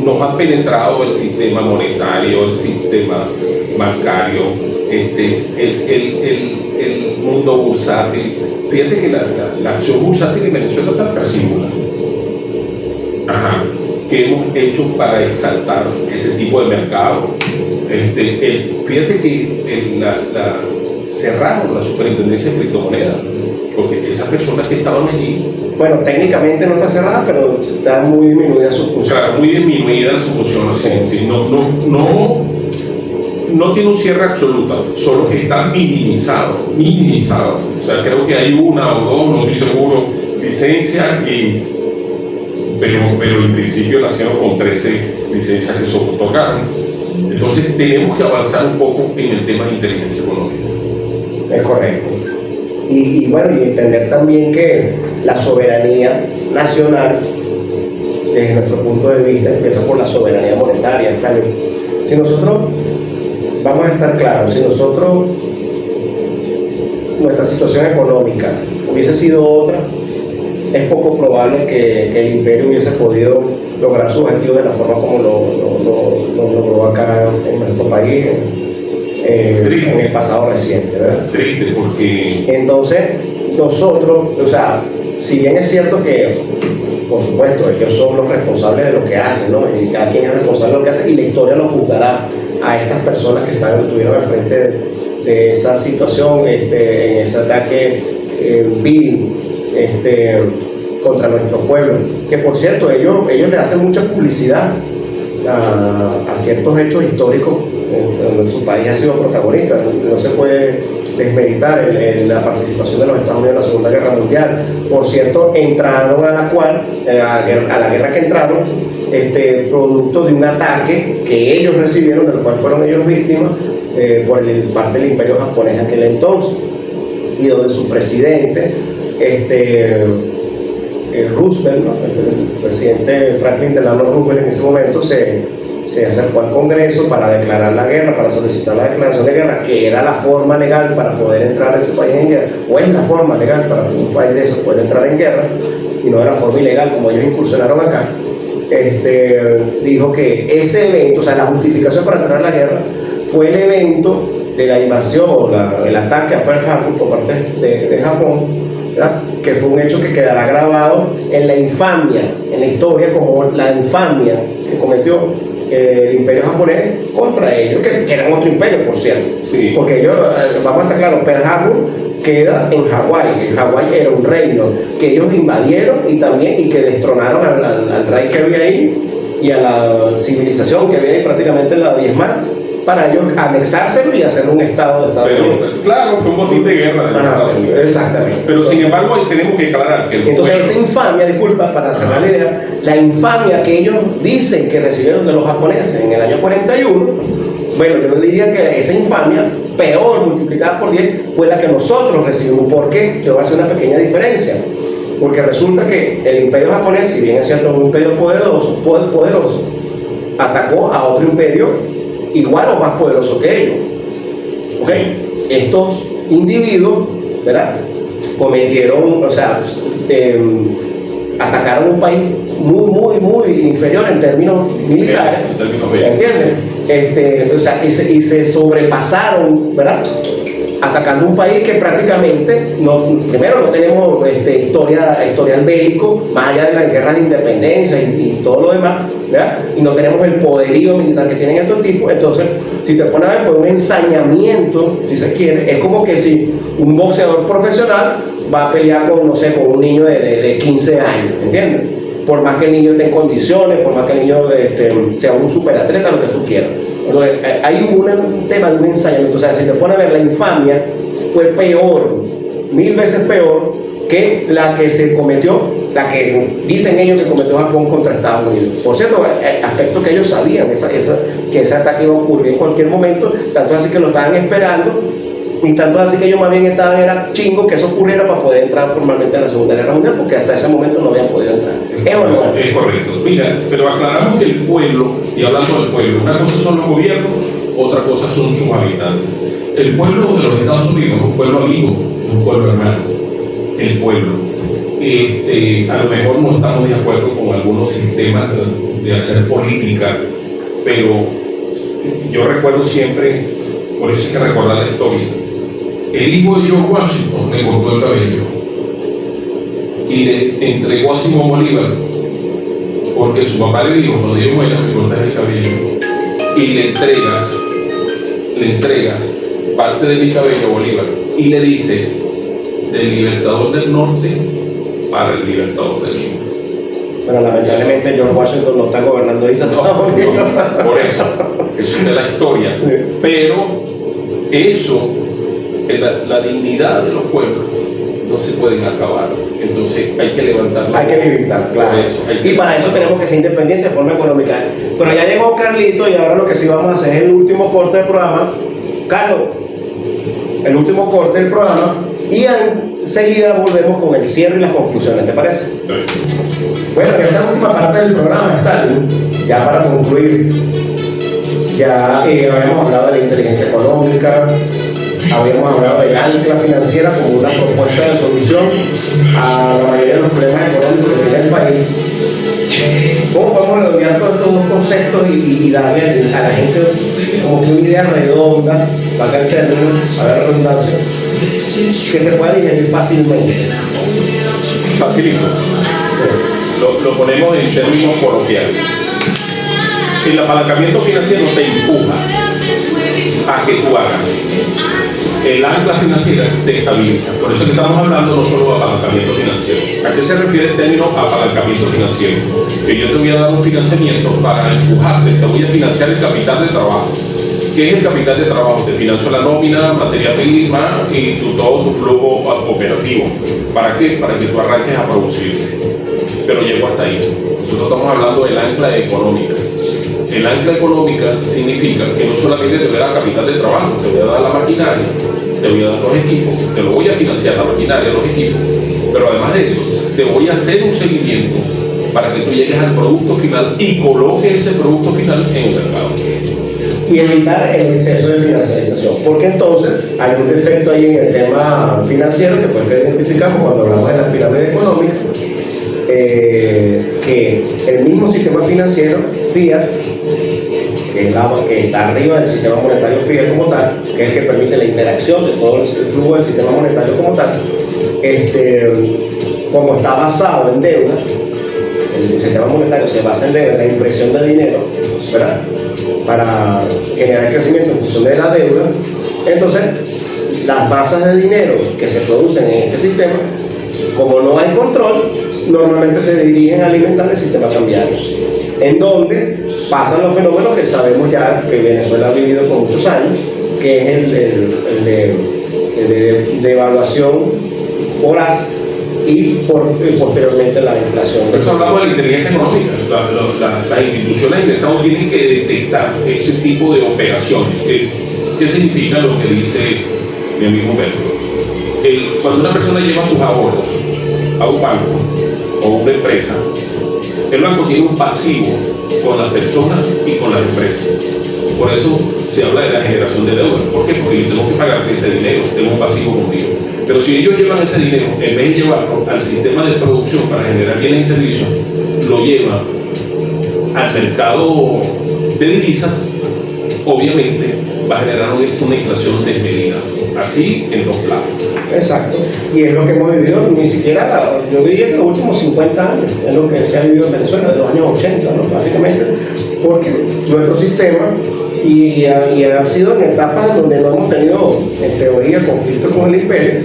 Speaker 2: nos ha penetrado el sistema monetario, el sistema bancario, el mundo bursátil. Fíjate que la acción bursátil en Venezuela está persímula. ¿Qué hemos hecho para exaltar ese tipo de mercado? Fíjate que cerraron la superintendencia de criptomonedas, porque esas personas que estaban allí...
Speaker 1: Bueno, técnicamente no está cerrada, pero está muy disminuida su función.
Speaker 2: Claro, muy disminuida su función. Sí. No tiene un cierre absoluto, solo que está minimizado. O sea, creo que hay una o dos, no estoy seguro, licencias, pero en principio nacieron con 13 licencias que se otorgaron. Entonces tenemos que avanzar un poco en el tema de inteligencia económica.
Speaker 1: Es correcto. Y bueno, y entender también que la soberanía nacional, desde nuestro punto de vista, empieza por la soberanía monetaria. Si nosotros, vamos a estar claros, si nosotros, nuestra situación económica hubiese sido otra, es poco probable que el imperio hubiese podido lograr su objetivo de la forma como lo logró acá en nuestro país, en el pasado reciente, ¿verdad?
Speaker 2: Triste, porque...
Speaker 1: Entonces, nosotros, o sea, si bien es cierto que, por supuesto, ellos son los responsables de lo que hacen, ¿no? Y cada quien es responsable de lo que hace, y la historia lo juzgará a estas personas que estuvieron al frente de esa situación, en ese ataque vil, contra nuestro pueblo, que por cierto ellos le hacen mucha publicidad a ciertos hechos históricos en su país ha sido protagonista. No se puede desmeritar la participación de los Estados Unidos en la Segunda Guerra Mundial. Por cierto, entraron a la guerra que entraron producto de un ataque que ellos recibieron, del cual fueron ellos víctimas por parte del Imperio japonés en aquel entonces, y donde su presidente Roosevelt, ¿no? El presidente Franklin Delano Roosevelt en ese momento se acercó al Congreso para declarar la guerra, para solicitar la declaración de guerra, que era la forma legal para poder entrar a ese país en guerra, o es la forma legal para un país de esos poder entrar en guerra, y no de la forma ilegal como ellos incursionaron acá. Dijo que ese evento, o sea, la justificación para entrar a la guerra, fue el evento de la invasión, el ataque a Pearl Harbor por parte de Japón, ¿verdad? Que fue un hecho que quedará grabado en la infamia, en la historia, como la infamia que cometió el imperio japonés contra ellos, que eran otro imperio, por cierto.
Speaker 2: Sí.
Speaker 1: Porque ellos, vamos a estar claros, Pearl Harbor queda en Hawái. Hawái era un reino que ellos invadieron y que destronaron al rey que había ahí y a la civilización que había ahí, prácticamente la diezmaron, para ellos anexárselo y hacer un estado de Estados Unidos.
Speaker 2: Claro, fue un motín de guerra de Estados Unidos.
Speaker 1: Exactamente.
Speaker 2: Pero sin embargo, tenemos que aclarar que
Speaker 1: entonces esa infamia, disculpa, para cerrar la idea, la infamia que ellos dicen que recibieron de los japoneses en el año 41, bueno, yo diría que esa infamia, peor multiplicada por 10, fue la que nosotros recibimos. ¿Por qué? Yo voy a hacer una pequeña diferencia. Porque resulta que el imperio japonés, si bien es cierto un imperio poderoso, atacó a otro imperio igual o más poderoso que ellos. ¿Okay? Estos individuos, ¿verdad?, cometieron, o sea, atacaron un país muy inferior en términos militares, ¿entiendes? O sea, y se sobrepasaron, ¿verdad?, atacando un país que prácticamente primero no tenemos historial bélico, más allá de las guerras de independencia y todo lo demás, ¿verdad? Y no tenemos el poderío militar que tienen estos tipos. Entonces, si te pones a ver, fue un ensañamiento, si se quiere. Es como que si un boxeador profesional va a pelear con, no sé, con un niño de 15 años, ¿entiendes? Por más que el niño esté en condiciones, por más que el niño sea un superatleta, lo que tú quieras. Entonces, hay un tema de un ensañamiento. O sea, si te pones a ver, la infamia fue peor, 1000 veces peor que la que se cometió la que dicen ellos que cometió Japón contra Estados Unidos. Por cierto, aspectos que ellos sabían, que ese ataque iba a ocurrir en cualquier momento, tanto así que lo estaban esperando, y tanto así que ellos más bien estaban, era chingo que eso ocurriera para poder entrar formalmente en la Segunda Guerra Mundial, porque hasta ese momento no habían podido entrar.
Speaker 2: Es correcto. Mira, pero aclaramos que el pueblo, y hablando del pueblo, una cosa son los gobiernos, otra cosa son sus habitantes. El pueblo de los Estados Unidos es un pueblo amigo, un pueblo hermano, el pueblo. A lo mejor no estamos de acuerdo con algunos sistemas de hacer política, pero yo recuerdo siempre, por eso hay que recordar la historia. El hijo de George Washington le cortó el cabello y le entregó a Simón Bolívar, porque su papá le dijo: cuando yo muera me cortas el cabello y le entregas parte de mi cabello a Bolívar, y le dices: del libertador del norte para el libertador del sur.
Speaker 1: Bueno, lamentablemente George Washington no está gobernando ahorita Estados Unidos.
Speaker 2: Por eso es de la historia. Sí. Pero eso, la dignidad de los pueblos no se pueden acabar. Entonces hay que levantarlo.
Speaker 1: Hay que limitar, claro. Y para eso tenemos que ser independientes de forma económica. Pero ya llegó Carlito, y ahora lo que sí vamos a hacer es el último corte del programa. Carlos, el último corte del programa, y enseguida volvemos con el cierre y las conclusiones, ¿te parece? Sí. Bueno, esta última parte del programa está, ya para concluir. Ya habíamos hablado de la inteligencia económica, habíamos hablado del ancla financiera como una propuesta de solución a la mayoría de los problemas económicos que tiene el país. ¿Cómo podemos redondear todos estos dos conceptos y darle a la gente como que una idea redonda, para el término, a ver redundancia, que se pueda digerir fácilmente?
Speaker 2: Facilito. Lo ponemos en términos coloquiales. El apalancamiento financiero te empuja a que tú hagas. El ancla financiera te estabiliza. Por eso que estamos hablando no solo de apalancamiento financiero. ¿A qué se refiere el término apalancamiento financiero? Que yo te voy a dar un financiamiento para empujarte, te voy a financiar el capital de trabajo. ¿Qué es el capital de trabajo? Te financio la nómina, materia prima y todo tu flujo operativo. ¿Para qué? Para que tú arranques a producir. Pero llego hasta ahí. Nosotros estamos hablando del ancla económica. El ancla económica significa que no solamente te voy a dar capital de trabajo, te voy a dar la maquinaria, te voy a dar los equipos, te lo voy a financiar, la maquinaria, los equipos, pero además de eso, te voy a hacer un seguimiento para que tú llegues al producto final y coloques ese producto final en el mercado.
Speaker 1: Y evitar el exceso de financiarización, porque entonces hay un defecto ahí en el tema financiero, que fue el que identificamos cuando hablamos de la pirámide económica, que el mismo sistema financiero, FIAT, que está arriba del sistema monetario FIAT como tal, que es el que permite la interacción de todo el flujo del sistema monetario como tal, como está basado en deuda, el sistema monetario se basa en deuda, la impresión de dinero, ¿verdad?, para generar crecimiento en función de la deuda. Entonces, las masas de dinero que se producen en este sistema, como no hay control, normalmente se dirigen a alimentar el sistema cambiario, en donde pasan los fenómenos que sabemos ya que Venezuela ha vivido por muchos años, que es el de devaluación voraz y posteriormente la inflación.
Speaker 2: Por eso hablamos de la inteligencia económica. Las instituciones del Estado tienen que detectar ese tipo de operaciones. ¿Qué significa lo que dice mi amigo Humberto? Cuando una persona lleva sus ahorros a un banco o una empresa, el banco tiene un pasivo con las personas y con las empresas. Por eso se habla de la generación de deuda. ¿Por qué? Porque yo tengo que pagarte ese dinero, tengo un pasivo contigo. Pero si ellos llevan ese dinero, en vez de llevarlo al sistema de producción para generar bienes y servicios, lo llevan al mercado de divisas, obviamente va a generar una inflación desmedida. Así en dos planos.
Speaker 1: Exacto. Y es lo que hemos vivido, ni siquiera, yo diría que los últimos 50 años, es lo que se ha vivido en Venezuela, de los años 80, ¿no?, básicamente, porque nuestro sistema, y ha sido en etapas donde no hemos tenido, en teoría, conflictos con el imperio,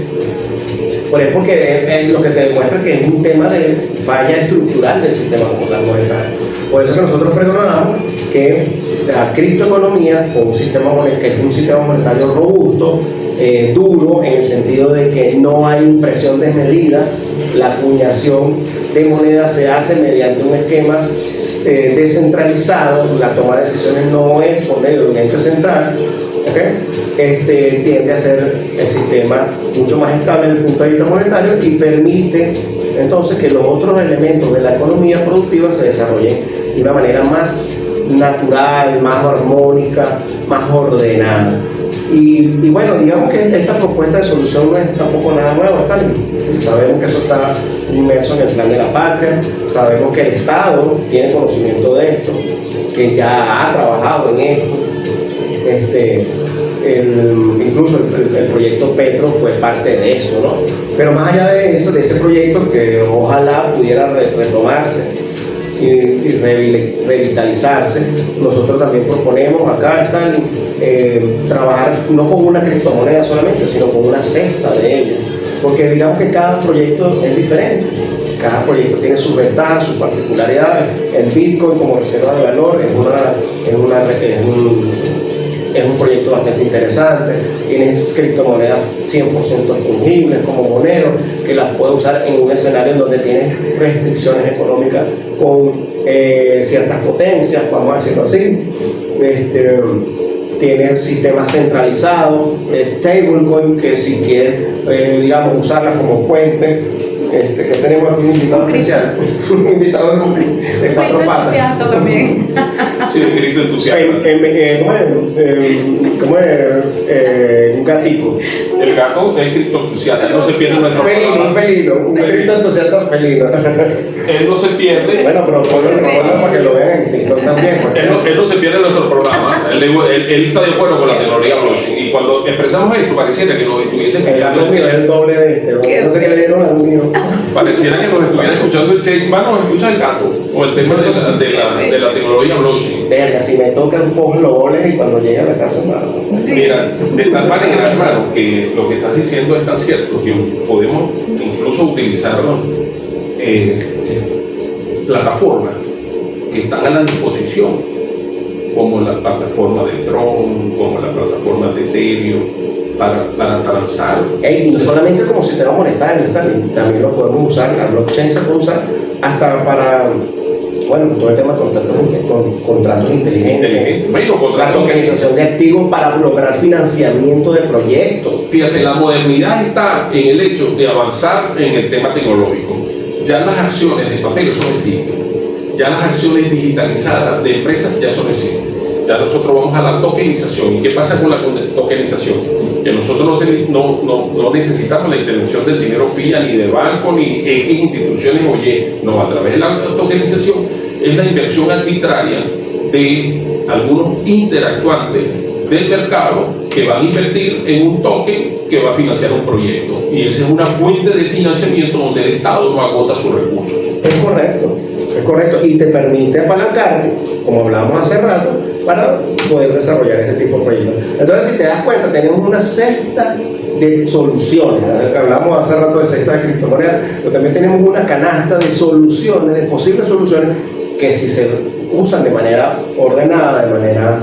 Speaker 1: Pues es porque lo que te demuestra que es un tema de falla estructural del sistema monetario. Por eso que nosotros pregonamos que la criptoeconomía, con un sistema monetario, que es un sistema monetario robusto, duro, en el sentido de que no hay impresión desmedida, la acuñación de moneda se hace mediante un esquema descentralizado, la toma de decisiones no es por medio de un ente central, ¿okay? Tiende a ser el sistema mucho más estable desde el punto de vista monetario y permite entonces que los otros elementos de la economía productiva se desarrollen de una manera más natural, más armónica, más ordenada. Y bueno, digamos que esta propuesta de solución no es tampoco nada nuevo, sabemos que eso está inmerso en el plan de la patria, sabemos que el Estado tiene conocimiento de esto, que ya ha trabajado en esto. Incluso el proyecto Petro fue parte de eso, ¿no? Pero más allá de eso, de ese proyecto que ojalá pudiera retomarse y revitalizarse, nosotros también proponemos acá trabajar no con una criptomoneda solamente, sino con una cesta de ellas, porque digamos que cada proyecto es diferente. Cada proyecto tiene sus ventajas, sus particularidades. El Bitcoin como reserva de valor es un proyecto bastante interesante. Tiene criptomonedas 100% fungibles como Monero, que las puede usar en un escenario donde tiene restricciones económicas con ciertas potencias, vamos a decirlo así. Tiene sistemas centralizados, stablecoin, que si quieres, digamos, usarlas como puente. Que tenemos aquí un invitado especial, un invitado de cuatro patas.
Speaker 3: Entusiasta también.
Speaker 2: Sí, un grito entusiasta.
Speaker 1: ¿Cómo es? Un gatico.
Speaker 2: El gato es criptoentusiasta, él no se pierde nuestro programa.
Speaker 1: Un felino, un grito entusiasta felino.
Speaker 2: Él no se pierde.
Speaker 1: Bueno, pero ponlo para que lo vean en TikTok también.
Speaker 2: Él no se pierde nuestro programa. Él está de acuerdo con la tecnología blockchain. Y cuando expresamos esto, pareciera que nos estuviese escuchando
Speaker 1: el es el doble de este. No sé qué le dieron al mío.
Speaker 2: Pareciera que nos estuviera escuchando el Chase Man, nos escucha el gato. O el tema de la tecnología blockchain.
Speaker 1: Verga, si me toca un poco los goles y cuando llegue a la casa, hermano.
Speaker 3: Sí.
Speaker 2: Mira, de tal manera, hermano, que lo que estás diciendo es tan cierto que podemos incluso utilizar plataformas que están a la disposición, como la plataforma de Tron, como la plataforma de Ethereum, para transar.
Speaker 1: Y no solamente como sistema monetario, también lo podemos usar, la blockchain se puede usar hasta para, bueno, todo el tema de contratos inteligentes, la tokenización de activos para lograr financiamiento de proyectos.
Speaker 2: Fíjate, la modernidad está en el hecho de avanzar en el tema tecnológico. Ya las acciones de papel eso no existen. Ya las acciones digitalizadas de empresas ya eso no existen. Ya nosotros vamos a la tokenización. ¿Y qué pasa con la tokenización? Que nosotros no necesitamos la intervención del dinero fiat, ni de banco, ni X instituciones o Y. No, a través de la tokenización es la inversión arbitraria de algunos interactuantes del mercado que van a invertir en un token que va a financiar un proyecto. Y esa es una fuente de financiamiento donde el Estado no agota sus recursos.
Speaker 1: Es correcto. Y te permite apalancarte, como hablábamos hace rato, para poder desarrollar ese tipo de proyectos. Entonces, si te das cuenta, tenemos una cesta de soluciones. Hablamos hace rato de cesta de criptomonedas, pero también tenemos una canasta de soluciones, de posibles soluciones, que si se usan de manera ordenada, de manera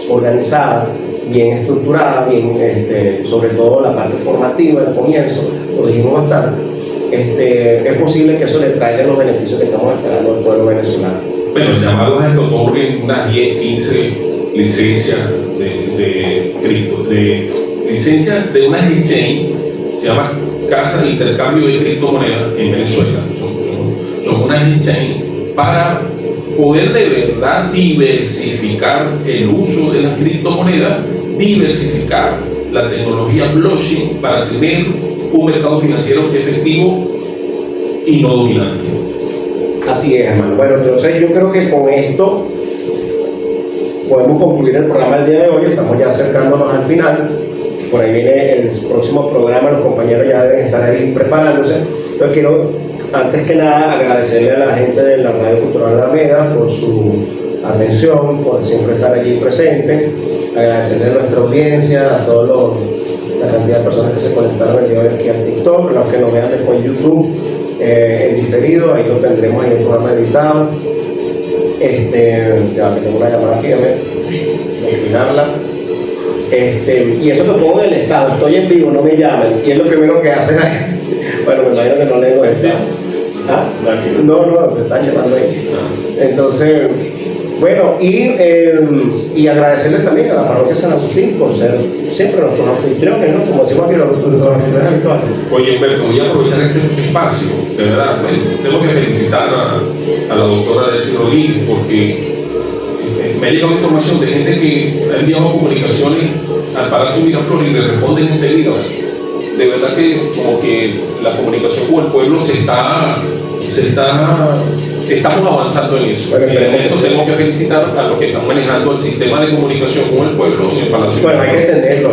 Speaker 1: organizada, bien estructurada, bien, sobre todo la parte formativa al comienzo, lo dijimos bastante, es posible que eso le traiga los beneficios que estamos esperando del pueblo venezolano.
Speaker 2: Bueno, el llamado es que otorguen unas 10, 15 licencias de cripto, de licencias de una exchange, se llama Casa de Intercambio de Criptomonedas en Venezuela. Son unas exchange para poder de verdad diversificar el uso de las criptomonedas, diversificar la tecnología blockchain para tener un mercado financiero efectivo y no dominante.
Speaker 1: Así es, hermano. Bueno, entonces yo creo que con esto podemos concluir el programa del día de hoy. Estamos ya acercándonos al final. Por ahí viene el próximo programa, los compañeros ya deben estar ahí preparándose. Entonces quiero, antes que nada, agradecerle a la gente de la Radio Cultural Alameda por su atención, por siempre estar allí presente. Agradecerle a nuestra audiencia, a todos la cantidad de personas que se conectaron el día de hoy aquí al TikTok, los que nos vean después en YouTube, en diferido, ahí lo tendremos en el programa editado. Ya que tengo una llamada aquí, a ver, terminarla. Y eso lo pongo en el estado, estoy en vivo, no me llamen, si es lo primero que hacen ahí. Bueno, me imagino que no leo el estado. ¿Ah? No, me están llamando ahí. Entonces, bueno, y agradecerles también a la parroquia San Agustín por ser siempre nuestros anfitriones, ¿no? Como decimos aquí, los anfitriones habituales.
Speaker 2: Oye, Humberto, voy a aprovechar este espacio, de verdad, tengo que felicitar a la doctora Delcy Rodríguez porque me ha llegado información de gente que ha enviado comunicaciones al Palacio Miraflores y le responden enseguida. De verdad que como que la comunicación con el pueblo estamos avanzando en eso.
Speaker 1: Bueno,
Speaker 2: y en eso tengo que felicitar a los que están manejando el sistema de comunicación con el pueblo en el Palacio.
Speaker 1: Bueno, hay que entenderlo,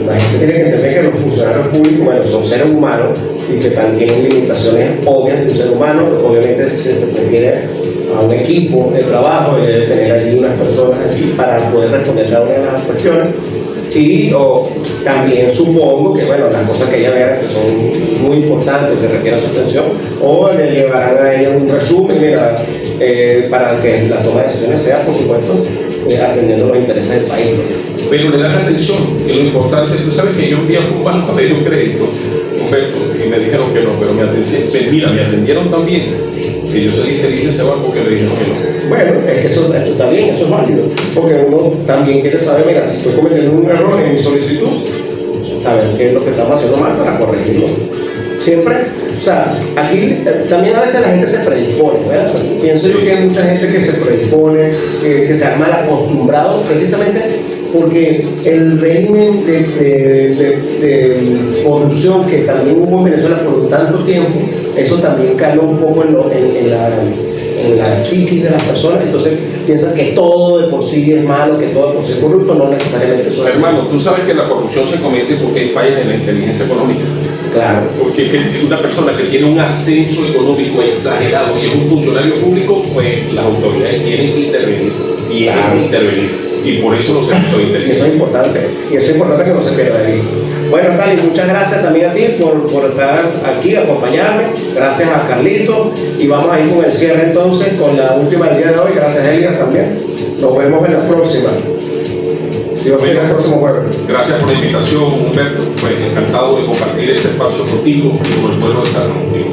Speaker 1: la gente tiene que entender que los funcionarios públicos, bueno, son seres humanos y que también tienen limitaciones obvias de un ser humano, obviamente se refiere a un equipo de trabajo y debe tener allí unas personas allí para poder responder cada una de las cuestiones. Y también supongo que, bueno, las cosas que ella vea que son muy importantes, que requieran su atención, o le llevarán a ella un resumen, para que la toma de decisiones sea, por supuesto, atendiendo los intereses del país.
Speaker 2: Pero le dan atención, es lo importante. Tú sabes que yo un día fui a un banco a pedir un crédito, Humberto, y me dijeron que no, pero me atendieron también. Que yo salí feliz de ese banco que me dijeron que no.
Speaker 1: Bueno, es que eso está bien, eso es válido, porque uno también quiere saber, mira, si estoy cometiendo un error en mi solicitud, saber qué es lo que estamos haciendo mal para corregirlo. Siempre, o sea, aquí también a veces la gente se predispone, ¿verdad? Pienso yo que hay mucha gente que se predispone, que se ha mal acostumbrado precisamente porque el régimen de corrupción que también hubo en Venezuela por tanto tiempo, eso también caló un poco en la psiquis de las personas, entonces piensan que todo de por sí es malo, que todo de por sí es corrupto, no necesariamente eso es.
Speaker 2: Hermano, tú sabes que la corrupción se comete porque hay fallas en la inteligencia económica.
Speaker 1: Claro.
Speaker 2: Porque una persona que tiene un ascenso económico exagerado y es un funcionario público, pues las autoridades tienen que intervenir. Y por eso los servicios de inteligencia.
Speaker 1: Eso es importante. Y eso es importante que no se pierda de vista. Bueno, Tali, muchas gracias también a ti por estar aquí, acompañarme. Gracias a Carlito. Y vamos a ir con el cierre entonces, con la última del día de hoy. Gracias, Elias, también. Nos vemos en la próxima. Si os quiere, el próximo jueves.
Speaker 2: Gracias por la invitación, Humberto. Pues encantado de compartir este espacio contigo y con el pueblo de San Agustín.